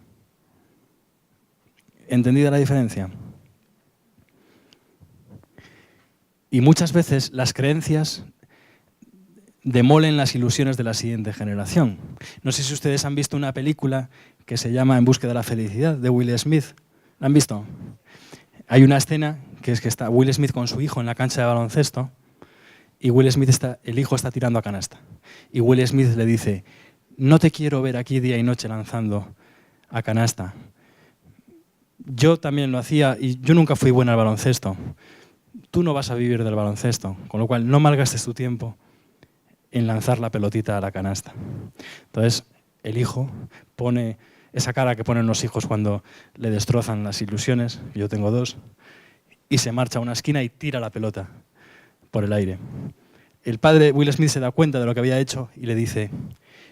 ¿Entendida la diferencia? Y muchas veces las creencias demolen las ilusiones de la siguiente generación. No sé si ustedes han visto una película que se llama En búsqueda de la felicidad, de Will Smith. ¿La han visto? Hay una escena que es que está Will Smith con su hijo en la cancha de baloncesto y el hijo está tirando a canasta. Y Will Smith le dice, no te quiero ver aquí día y noche lanzando a canasta. Yo también lo hacía y yo nunca fui bueno al baloncesto. Tú no vas a vivir del baloncesto, con lo cual no malgastes tu tiempo en lanzar la pelotita a la canasta. Entonces, el hijo pone esa cara que ponen los hijos cuando le destrozan las ilusiones, yo tengo 2, y se marcha a una esquina y tira la pelota por el aire. El padre, Will Smith, se da cuenta de lo que había hecho y le dice,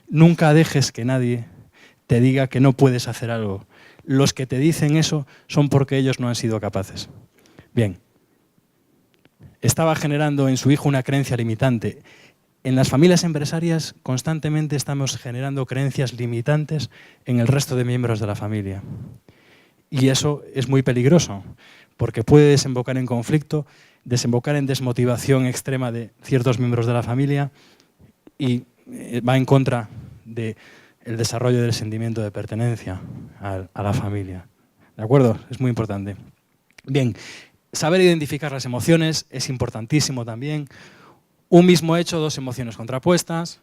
nunca dejes que nadie te diga que no puedes hacer algo. Los que te dicen eso son porque ellos no han sido capaces. Bien. Estaba generando en su hijo una creencia limitante. En las familias empresarias constantemente estamos generando creencias limitantes en el resto de miembros de la familia. Y eso es muy peligroso, porque puede desembocar en conflicto, desembocar en desmotivación extrema de ciertos miembros de la familia y va en contra del desarrollo del sentimiento de pertenencia a la familia. ¿De acuerdo? Es muy importante. Bien. Saber identificar las emociones es importantísimo también. Un mismo hecho, 2 emociones contrapuestas.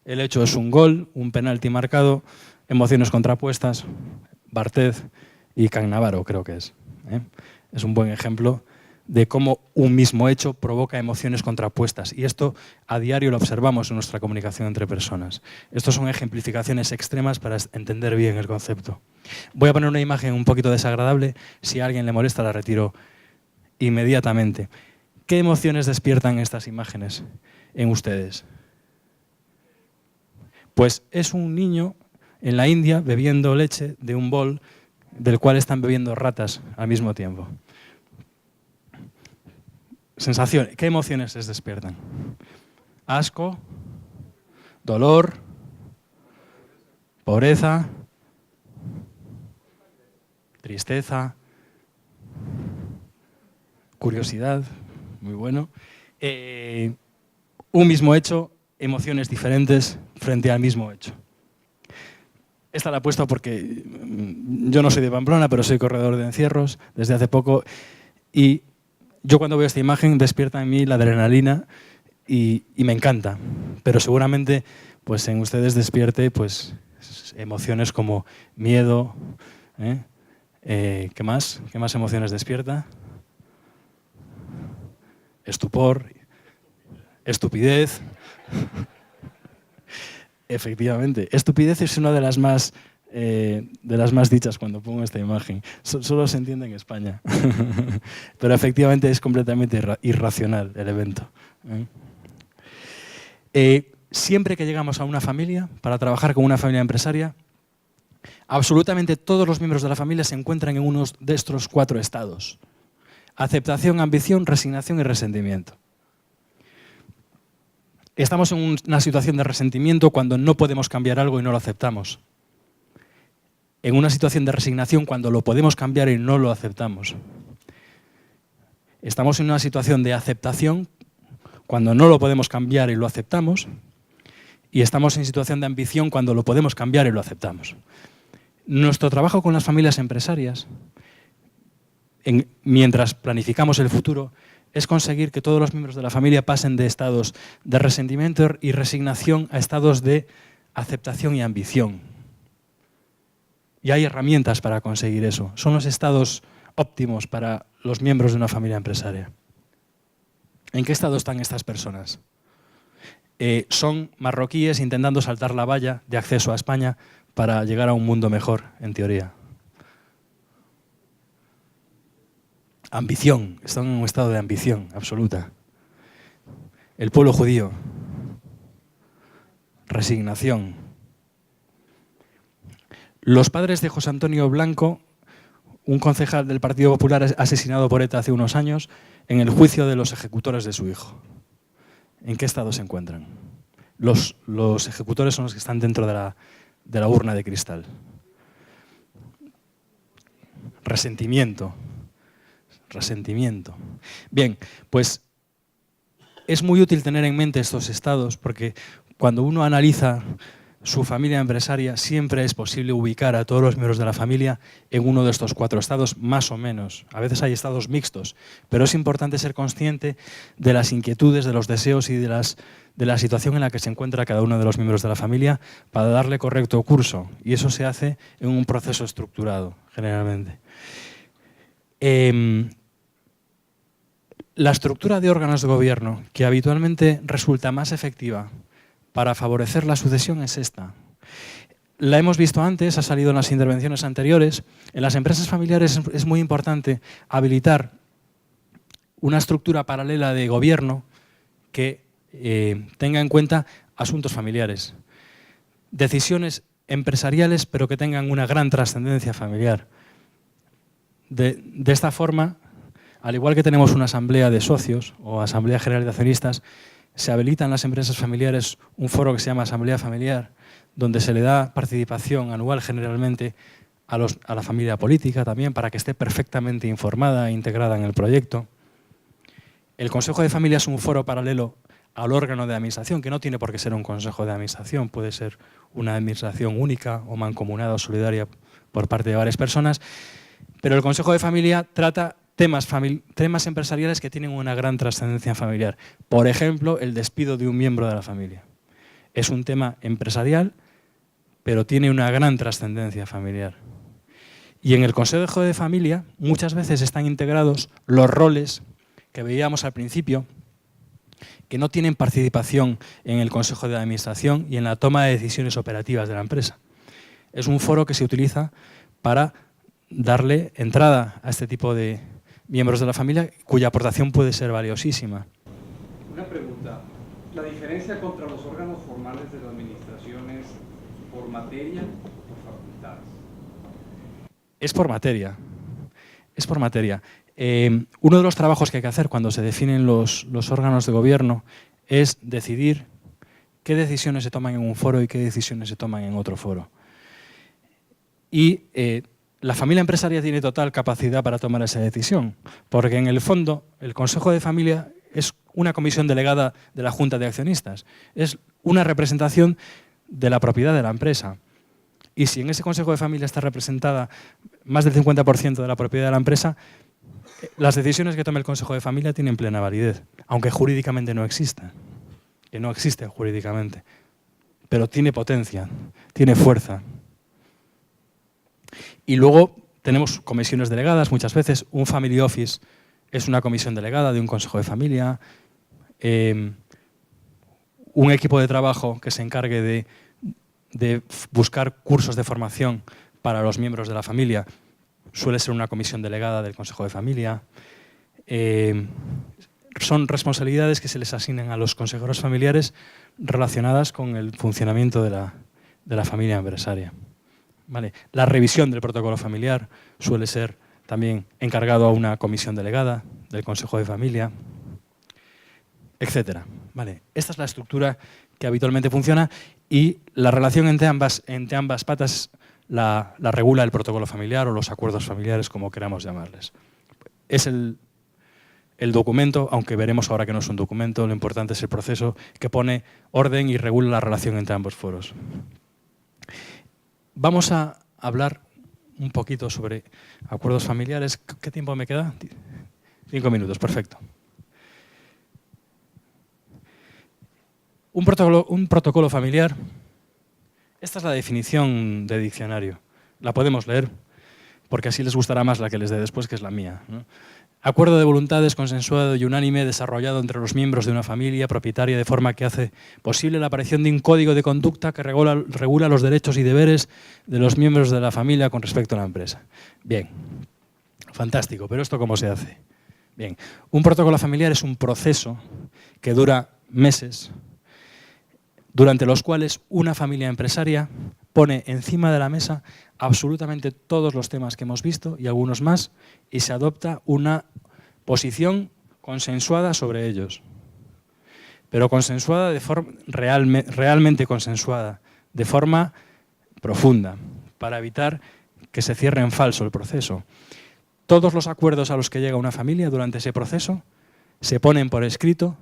El hecho es un gol, un penalti marcado, emociones contrapuestas. Barthez y Cannavaro creo que es. Es un buen ejemplo de cómo un mismo hecho provoca emociones contrapuestas. Y esto a diario lo observamos en nuestra comunicación entre personas. Estos son ejemplificaciones extremas para entender bien el concepto. Voy a poner una imagen un poquito desagradable. Si a alguien le molesta, la retiro inmediatamente. ¿Qué emociones despiertan estas imágenes en ustedes? Pues es un niño en la India bebiendo leche de un bol del cual están bebiendo ratas al mismo tiempo. Sensación, ¿qué emociones les despiertan? Asco, dolor, pobreza, tristeza, curiosidad, muy bueno. Un mismo hecho, emociones diferentes frente al mismo hecho. Esta la he puesto porque yo no soy de Pamplona, pero soy corredor de encierros desde hace poco y yo cuando veo esta imagen despierta en mí la adrenalina y me encanta, pero seguramente pues en ustedes despierte pues emociones como miedo, ¿qué más? ¿Qué más emociones despierta? Estupor, estupidez. Efectivamente, estupidez es una de las más dichas cuando pongo esta imagen. Solo se entiende en España. Pero efectivamente es completamente irracional el evento. Siempre que llegamos a una familia, para trabajar con una familia empresaria, absolutamente todos los miembros de la familia se encuentran en uno de estos 4 estados. Aceptación, ambición, resignación y resentimiento. Estamos en una situación de resentimiento cuando no podemos cambiar algo y no lo aceptamos. En una situación de resignación cuando lo podemos cambiar y no lo aceptamos. Estamos en una situación de aceptación cuando no lo podemos cambiar y lo aceptamos. Y estamos en situación de ambición cuando lo podemos cambiar y lo aceptamos. Nuestro trabajo con las familias empresarias, mientras planificamos el futuro, es conseguir que todos los miembros de la familia pasen de estados de resentimiento y resignación a estados de aceptación y ambición. Y hay herramientas para conseguir eso. Son los estados óptimos para los miembros de una familia empresaria. ¿En qué estado están estas personas? Son marroquíes intentando saltar la valla de acceso a España para llegar a un mundo mejor, en teoría. Ambición, están en un estado de ambición absoluta. El pueblo judío. Resignación. Los padres de José Antonio Blanco, un concejal del Partido Popular asesinado por ETA hace unos años, en el juicio de los ejecutores de su hijo. ¿En qué estado se encuentran? Los ejecutores son los que están dentro de la urna de cristal. Resentimiento. Resentimiento. Bien, pues es muy útil tener en mente estos estados porque cuando uno analiza su familia empresaria siempre es posible ubicar a todos los miembros de la familia en uno de estos 4 estados, más o menos. A veces hay estados mixtos, pero es importante ser consciente de las inquietudes, de los deseos y de la situación en la que se encuentra cada uno de los miembros de la familia para darle correcto curso. Y eso se hace en un proceso estructurado, generalmente. La estructura de órganos de gobierno que habitualmente resulta más efectiva para favorecer la sucesión es esta. La hemos visto antes, ha salido en las intervenciones anteriores. En las empresas familiares es muy importante habilitar una estructura paralela de gobierno que tenga en cuenta asuntos familiares. Decisiones empresariales, pero que tengan una gran trascendencia familiar. De esta forma, al igual que tenemos una asamblea de socios o asamblea general de accionistas, se habilita en las empresas familiares un foro que se llama Asamblea Familiar, donde se le da participación anual generalmente a la familia política también, para que esté perfectamente informada e integrada en el proyecto. El Consejo de Familia es un foro paralelo al órgano de administración, que no tiene por qué ser un consejo de administración, puede ser una administración única o mancomunada o solidaria por parte de varias personas, pero el Consejo de Familia trata temas empresariales que tienen una gran trascendencia familiar. Por ejemplo, el despido de un miembro de la familia. Es un tema empresarial, pero tiene una gran trascendencia familiar. Y en el Consejo de Familia muchas veces están integrados los roles que veíamos al principio, que no tienen participación en el Consejo de Administración y en la toma de decisiones operativas de la empresa. Es un foro que se utiliza para darle entrada a este tipo de miembros de la familia cuya aportación puede ser valiosísima. Una pregunta. ¿La diferencia contra los órganos formales de la administración es por materia o por facultades? Es por materia. Es por materia. Uno de los trabajos que hay que hacer cuando se definen los órganos de gobierno es decidir qué decisiones se toman en un foro y qué decisiones se toman en otro foro. Y la familia empresaria tiene total capacidad para tomar esa decisión, porque en el fondo el Consejo de Familia es una comisión delegada de la Junta de Accionistas, es una representación de la propiedad de la empresa. Y si en ese Consejo de Familia está representada más del 50% de la propiedad de la empresa, las decisiones que tome el Consejo de Familia tienen plena validez, aunque jurídicamente no exista, que no existe jurídicamente, pero tiene potencia, tiene fuerza. Y luego tenemos comisiones delegadas, muchas veces un family office es una comisión delegada de un consejo de familia, un equipo de trabajo que se encargue de buscar cursos de formación para los miembros de la familia suele ser una comisión delegada del consejo de familia. Son responsabilidades que se les asignan a los consejeros familiares relacionadas con el funcionamiento de la familia empresaria. ¿Vale? La revisión del protocolo familiar suele ser también encargado a una comisión delegada del Consejo de Familia. etcétera. Vale, esta es la estructura que habitualmente funciona y la relación entre ambas patas la regula el protocolo familiar o los acuerdos familiares, como queramos llamarles. Es el documento, aunque veremos ahora que no es un documento, lo importante es el proceso que pone orden y regula la relación entre ambos foros. Vamos a hablar un poquito sobre acuerdos familiares. ¿Qué tiempo me queda? 5 minutos, perfecto. Un protocolo familiar, esta es la definición de diccionario. La podemos leer, porque así les gustará más la que les dé después, que es la mía, ¿no? Acuerdo de voluntades consensuado y unánime desarrollado entre los miembros de una familia propietaria de forma que hace posible la aparición de un código de conducta que regula los derechos y deberes de los miembros de la familia con respecto a la empresa. Bien, fantástico, pero ¿esto cómo se hace? Bien, un protocolo familiar es un proceso que dura meses, durante los cuales una familia empresaria pone encima de la mesa absolutamente todos los temas que hemos visto y algunos más, y se adopta una posición consensuada sobre ellos. Pero consensuada de forma realmente consensuada, de forma profunda, para evitar que se cierre en falso el proceso. Todos los acuerdos a los que llega una familia durante ese proceso se ponen por escrito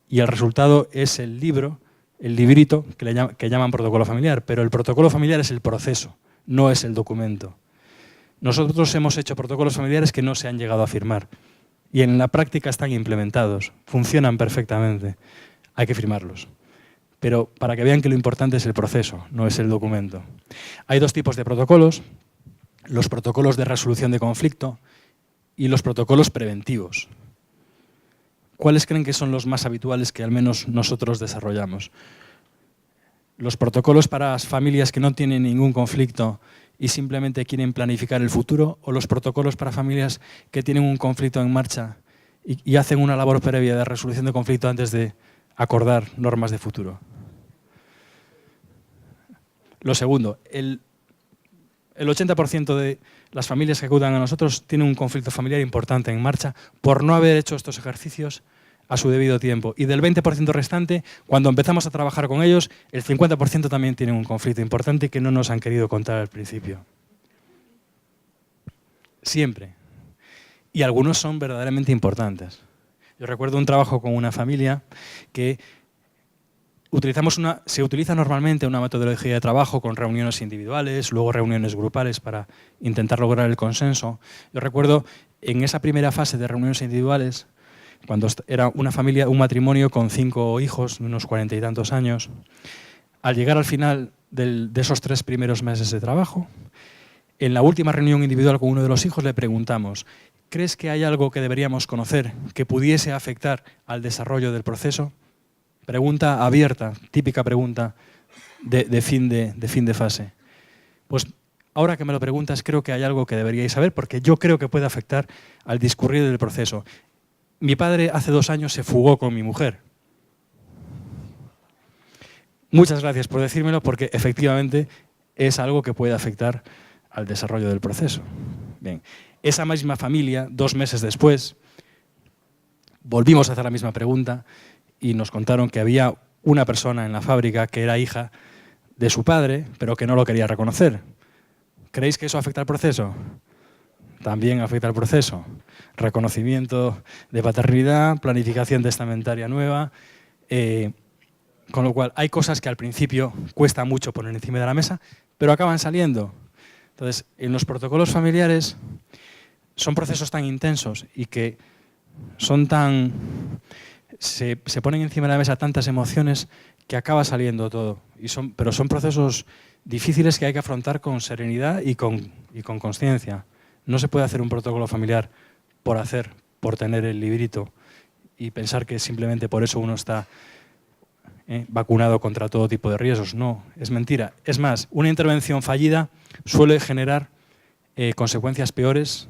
y el resultado es el librito que llaman protocolo familiar, pero el protocolo familiar es el proceso, no es el documento. Nosotros hemos hecho protocolos familiares que no se han llegado a firmar y en la práctica están implementados, funcionan perfectamente, hay que firmarlos. Pero para que vean que lo importante es el proceso, no es el documento. Hay dos tipos de protocolos, los protocolos de resolución de conflicto y los protocolos preventivos. ¿Cuáles creen que son los más habituales que al menos nosotros desarrollamos? Los protocolos para las familias que no tienen ningún conflicto y simplemente quieren planificar el futuro, o los protocolos para familias que tienen un conflicto en marcha y hacen una labor previa de resolución de conflicto antes de acordar normas de futuro. Lo segundo, el 80% de las familias que acudan a nosotros tienen un conflicto familiar importante en marcha por no haber hecho estos ejercicios a su debido tiempo. Y del 20% restante, cuando empezamos a trabajar con ellos, el 50% también tienen un conflicto importante que no nos han querido contar al principio. Siempre. Y algunos son verdaderamente importantes. Yo recuerdo un trabajo con una familia que se utiliza normalmente una metodología de trabajo con reuniones individuales, luego reuniones grupales para intentar lograr el consenso. Yo recuerdo en esa primera fase de reuniones individuales, cuando era una familia, un matrimonio con 5 hijos, de unos 40 y tantos años, al llegar al final de esos 3 primeros meses de trabajo, en la última reunión individual con uno de los hijos le preguntamos: ¿crees que hay algo que deberíamos conocer que pudiese afectar al desarrollo del proceso? Pregunta abierta, típica pregunta de fin de fase. Pues ahora que me lo preguntas, creo que hay algo que deberíais saber, porque yo creo que puede afectar al discurrir del proceso. Mi padre hace 2 años se fugó con mi mujer. Muchas gracias por decírmelo, porque efectivamente es algo que puede afectar al desarrollo del proceso. Bien. Esa misma familia, 2 meses después, volvimos a hacer la misma pregunta y nos contaron que había una persona en la fábrica que era hija de su padre, pero que no lo quería reconocer. ¿Creéis que eso afecta al proceso? También afecta al proceso. Reconocimiento de paternidad, planificación testamentaria nueva, con lo cual hay cosas que al principio cuesta mucho poner encima de la mesa, pero acaban saliendo. Entonces, en los protocolos familiares son procesos tan intensos y que son se ponen encima de la mesa tantas emociones que acaba saliendo todo. Pero son procesos difíciles que hay que afrontar con serenidad y con consciencia. No se puede hacer un protocolo familiar por tener el librito y pensar que simplemente por eso uno está vacunado contra todo tipo de riesgos. No, es mentira. Es más, una intervención fallida suele generar consecuencias peores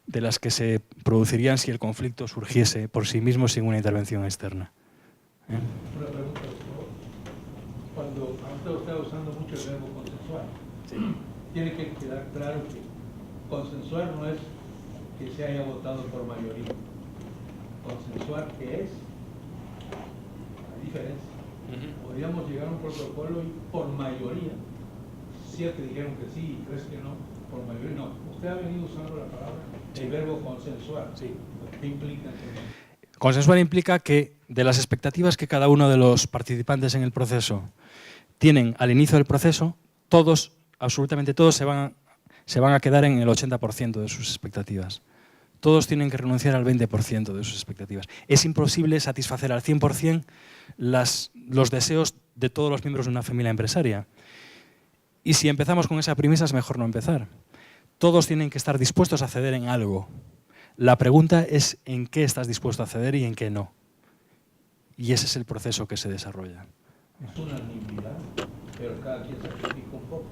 de las que se producirían si el conflicto surgiese por sí mismo sin una intervención externa. Una pregunta, por favor. Cuando usted está usando mucho el verbo consensuar, sí, tiene que quedar claro que consensuar no es que se haya votado por mayoría. Consensuar, ¿qué es? diferencia. Podríamos llegar a un protocolo y por mayoría, 7 dijeron que sí y 3 que no, por mayoría no. Usted ha venido usando la palabra, el verbo consensuar. Sí. ¿Qué implica? Consensuar implica que de las expectativas que cada uno de los participantes en el proceso tienen al inicio del proceso, todos, absolutamente todos, se van a quedar en el 80% de sus expectativas. Todos tienen que renunciar al 20% de sus expectativas. Es imposible satisfacer al 100% los deseos de todos los miembros de una familia empresaria. Y si empezamos con esa premisa, es mejor no empezar. Todos tienen que estar dispuestos a ceder en algo. La pregunta es en qué estás dispuesto a ceder y en qué no. Y ese es el proceso que se desarrolla. Es unanimidad, pero cada quien sacrifica un poco.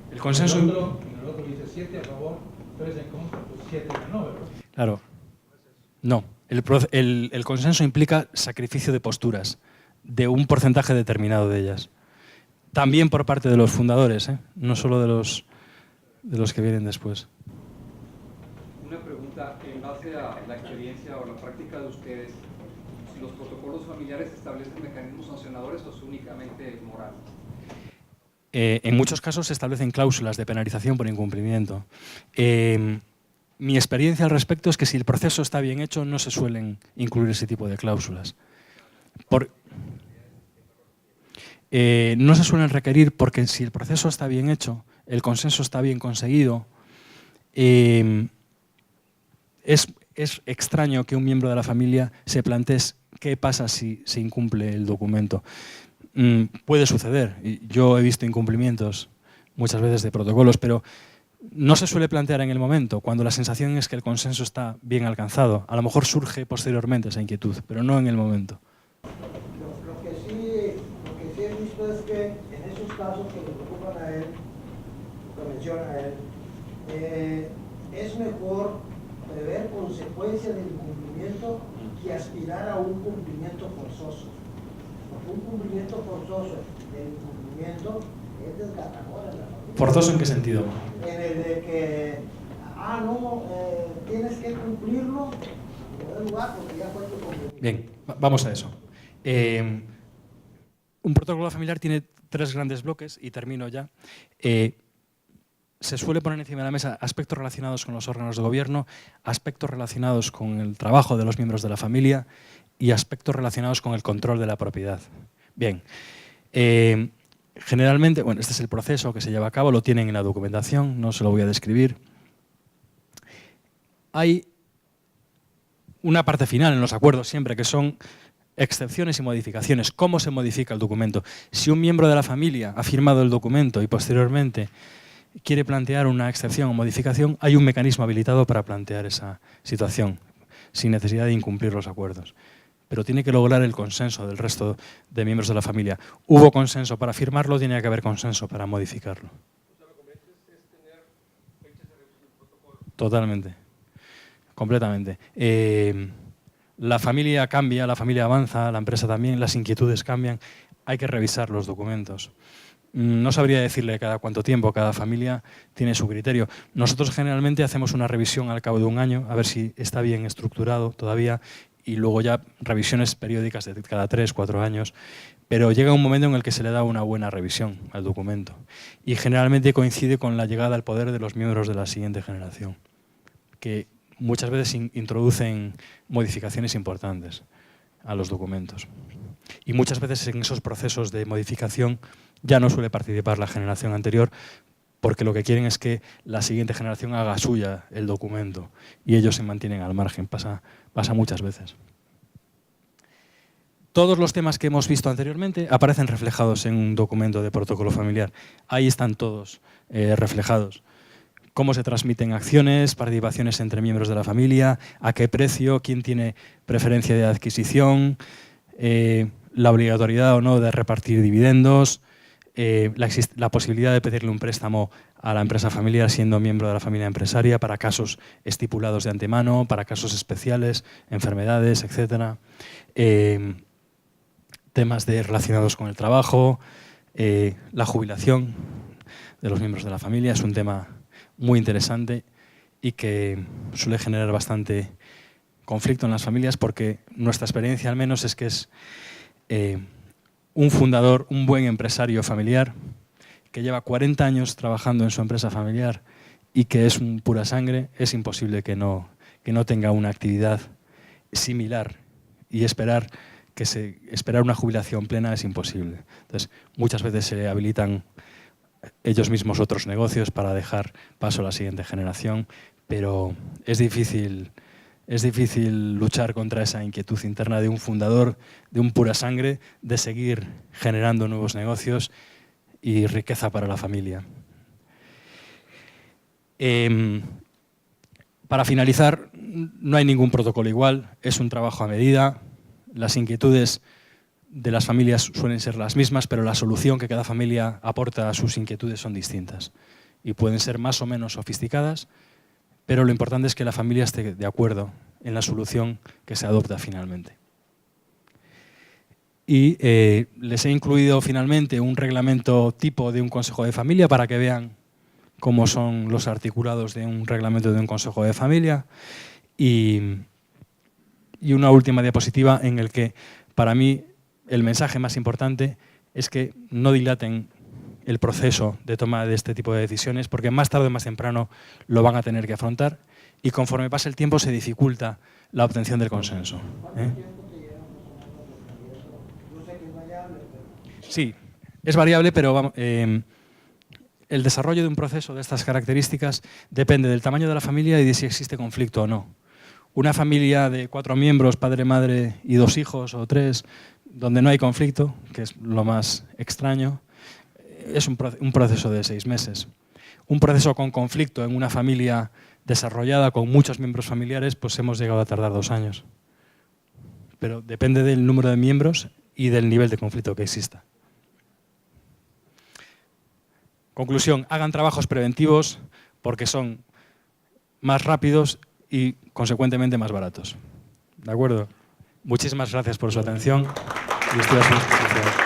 El consenso... En el otro dice 7 a favor, 3 en contra, pues 7 ganó, ¿verdad? Claro. No. El consenso implica sacrificio de posturas, de un porcentaje determinado de ellas. También por parte de los fundadores, no solo de los que vienen después. Una pregunta, en base a la experiencia o la práctica de ustedes, si los protocolos familiares establecen mecanismos sancionadores o es únicamente moral. En muchos casos se establecen cláusulas de penalización por incumplimiento. Mi experiencia al respecto es que si el proceso está bien hecho no se suelen incluir ese tipo de cláusulas. No se suelen requerir porque si el proceso está bien hecho, el consenso está bien conseguido, es extraño que un miembro de la familia se plantee qué pasa si se incumple el documento. Puede suceder. Yo he visto incumplimientos muchas veces de protocolos, pero no se suele plantear en el momento, cuando la sensación es que el consenso está bien alcanzado. A lo mejor surge posteriormente esa inquietud, pero no en el momento. Lo que sí he visto es que en esos casos que le preocupan a él, que menciona él, es mejor prever consecuencias del incumplimiento que aspirar a un cumplimiento forzoso. Porque un cumplimiento forzoso del incumplimiento es desgarrador en la familia. ¿Forzoso en qué sentido? En el de que, tienes que cumplirlo en primer lugar porque ya fue tu cumplimiento. Bien, vamos a eso. Un protocolo familiar tiene 3 grandes bloques, y termino ya. Se suele poner encima de la mesa aspectos relacionados con los órganos de gobierno, aspectos relacionados con el trabajo de los miembros de la familia y aspectos relacionados con el control de la propiedad. Bien, generalmente, bueno, este es el proceso que se lleva a cabo, lo tienen en la documentación, no se lo voy a describir. Hay una parte final en los acuerdos siempre que son excepciones y modificaciones. ¿Cómo se modifica el documento? Si un miembro de la familia ha firmado el documento y posteriormente quiere plantear una excepción o modificación, hay un mecanismo habilitado para plantear esa situación, sin necesidad de incumplir los acuerdos. Pero tiene que lograr el consenso del resto de miembros de la familia. Hubo consenso para firmarlo, tiene que haber consenso para modificarlo. Totalmente, completamente. La familia cambia, la familia avanza, la empresa también, las inquietudes cambian, hay que revisar los documentos. No sabría decirle cada cuánto tiempo, cada familia tiene su criterio. Nosotros generalmente hacemos una revisión al cabo de un año, a ver si está bien estructurado todavía, y luego ya revisiones periódicas de cada 3 o 4 años, pero llega un momento en el que se le da una buena revisión al documento y generalmente coincide con la llegada al poder de los miembros de la siguiente generación, que muchas veces introducen modificaciones importantes a los documentos. Y muchas veces en esos procesos de modificación ya no suele participar la generación anterior, porque lo que quieren es que la siguiente generación haga suya el documento y ellos se mantienen al margen. Pasa muchas veces. Todos los temas que hemos visto anteriormente aparecen reflejados en un documento de protocolo familiar. Ahí están todos reflejados. Cómo se transmiten acciones, participaciones entre miembros de la familia, a qué precio, quién tiene preferencia de adquisición, la obligatoriedad o no de repartir dividendos, la posibilidad de pedirle un préstamo a la empresa familiar siendo miembro de la familia empresaria para casos estipulados de antemano, para casos especiales, enfermedades, etc. Temas relacionados con el trabajo, la jubilación de los miembros de la familia es un tema muy interesante y que suele generar bastante conflicto en las familias porque nuestra experiencia al menos es que es un fundador, un buen empresario familiar, que lleva 40 años trabajando en su empresa familiar y que es un pura sangre, es imposible que no tenga una actividad similar, y esperar una jubilación plena es imposible. Entonces, muchas veces se habilitan ellos mismos otros negocios para dejar paso a la siguiente generación, pero es difícil luchar contra esa inquietud interna de un fundador, de un pura sangre, de seguir generando nuevos negocios y riqueza para la familia. Para finalizar, no hay ningún protocolo igual, es un trabajo a medida. Las inquietudes de las familias suelen ser las mismas, pero la solución que cada familia aporta a sus inquietudes son distintas y pueden ser más o menos sofisticadas, pero lo importante es que la familia esté de acuerdo en la solución que se adopta finalmente. Y les he incluido finalmente un reglamento tipo de un consejo de familia para que vean cómo son los articulados de un reglamento de un consejo de familia, y una última diapositiva en el que, para mí, el mensaje más importante es que no dilaten el proceso de toma de este tipo de decisiones, porque más tarde o más temprano lo van a tener que afrontar, y conforme pasa el tiempo se dificulta la obtención del consenso. Sí, es variable, pero el desarrollo de un proceso de estas características depende del tamaño de la familia y de si existe conflicto o no. Una familia de 4 miembros, padre, madre y 2 hijos o 3, donde no hay conflicto, que es lo más extraño, es un proceso de 6 meses. Un proceso con conflicto en una familia desarrollada con muchos miembros familiares, pues hemos llegado a tardar 2 años. Pero depende del número de miembros y del nivel de conflicto que exista. Conclusión, hagan trabajos preventivos porque son más rápidos y, consecuentemente, más baratos. ¿De acuerdo? Muchísimas gracias por su atención y estoy a su disposición.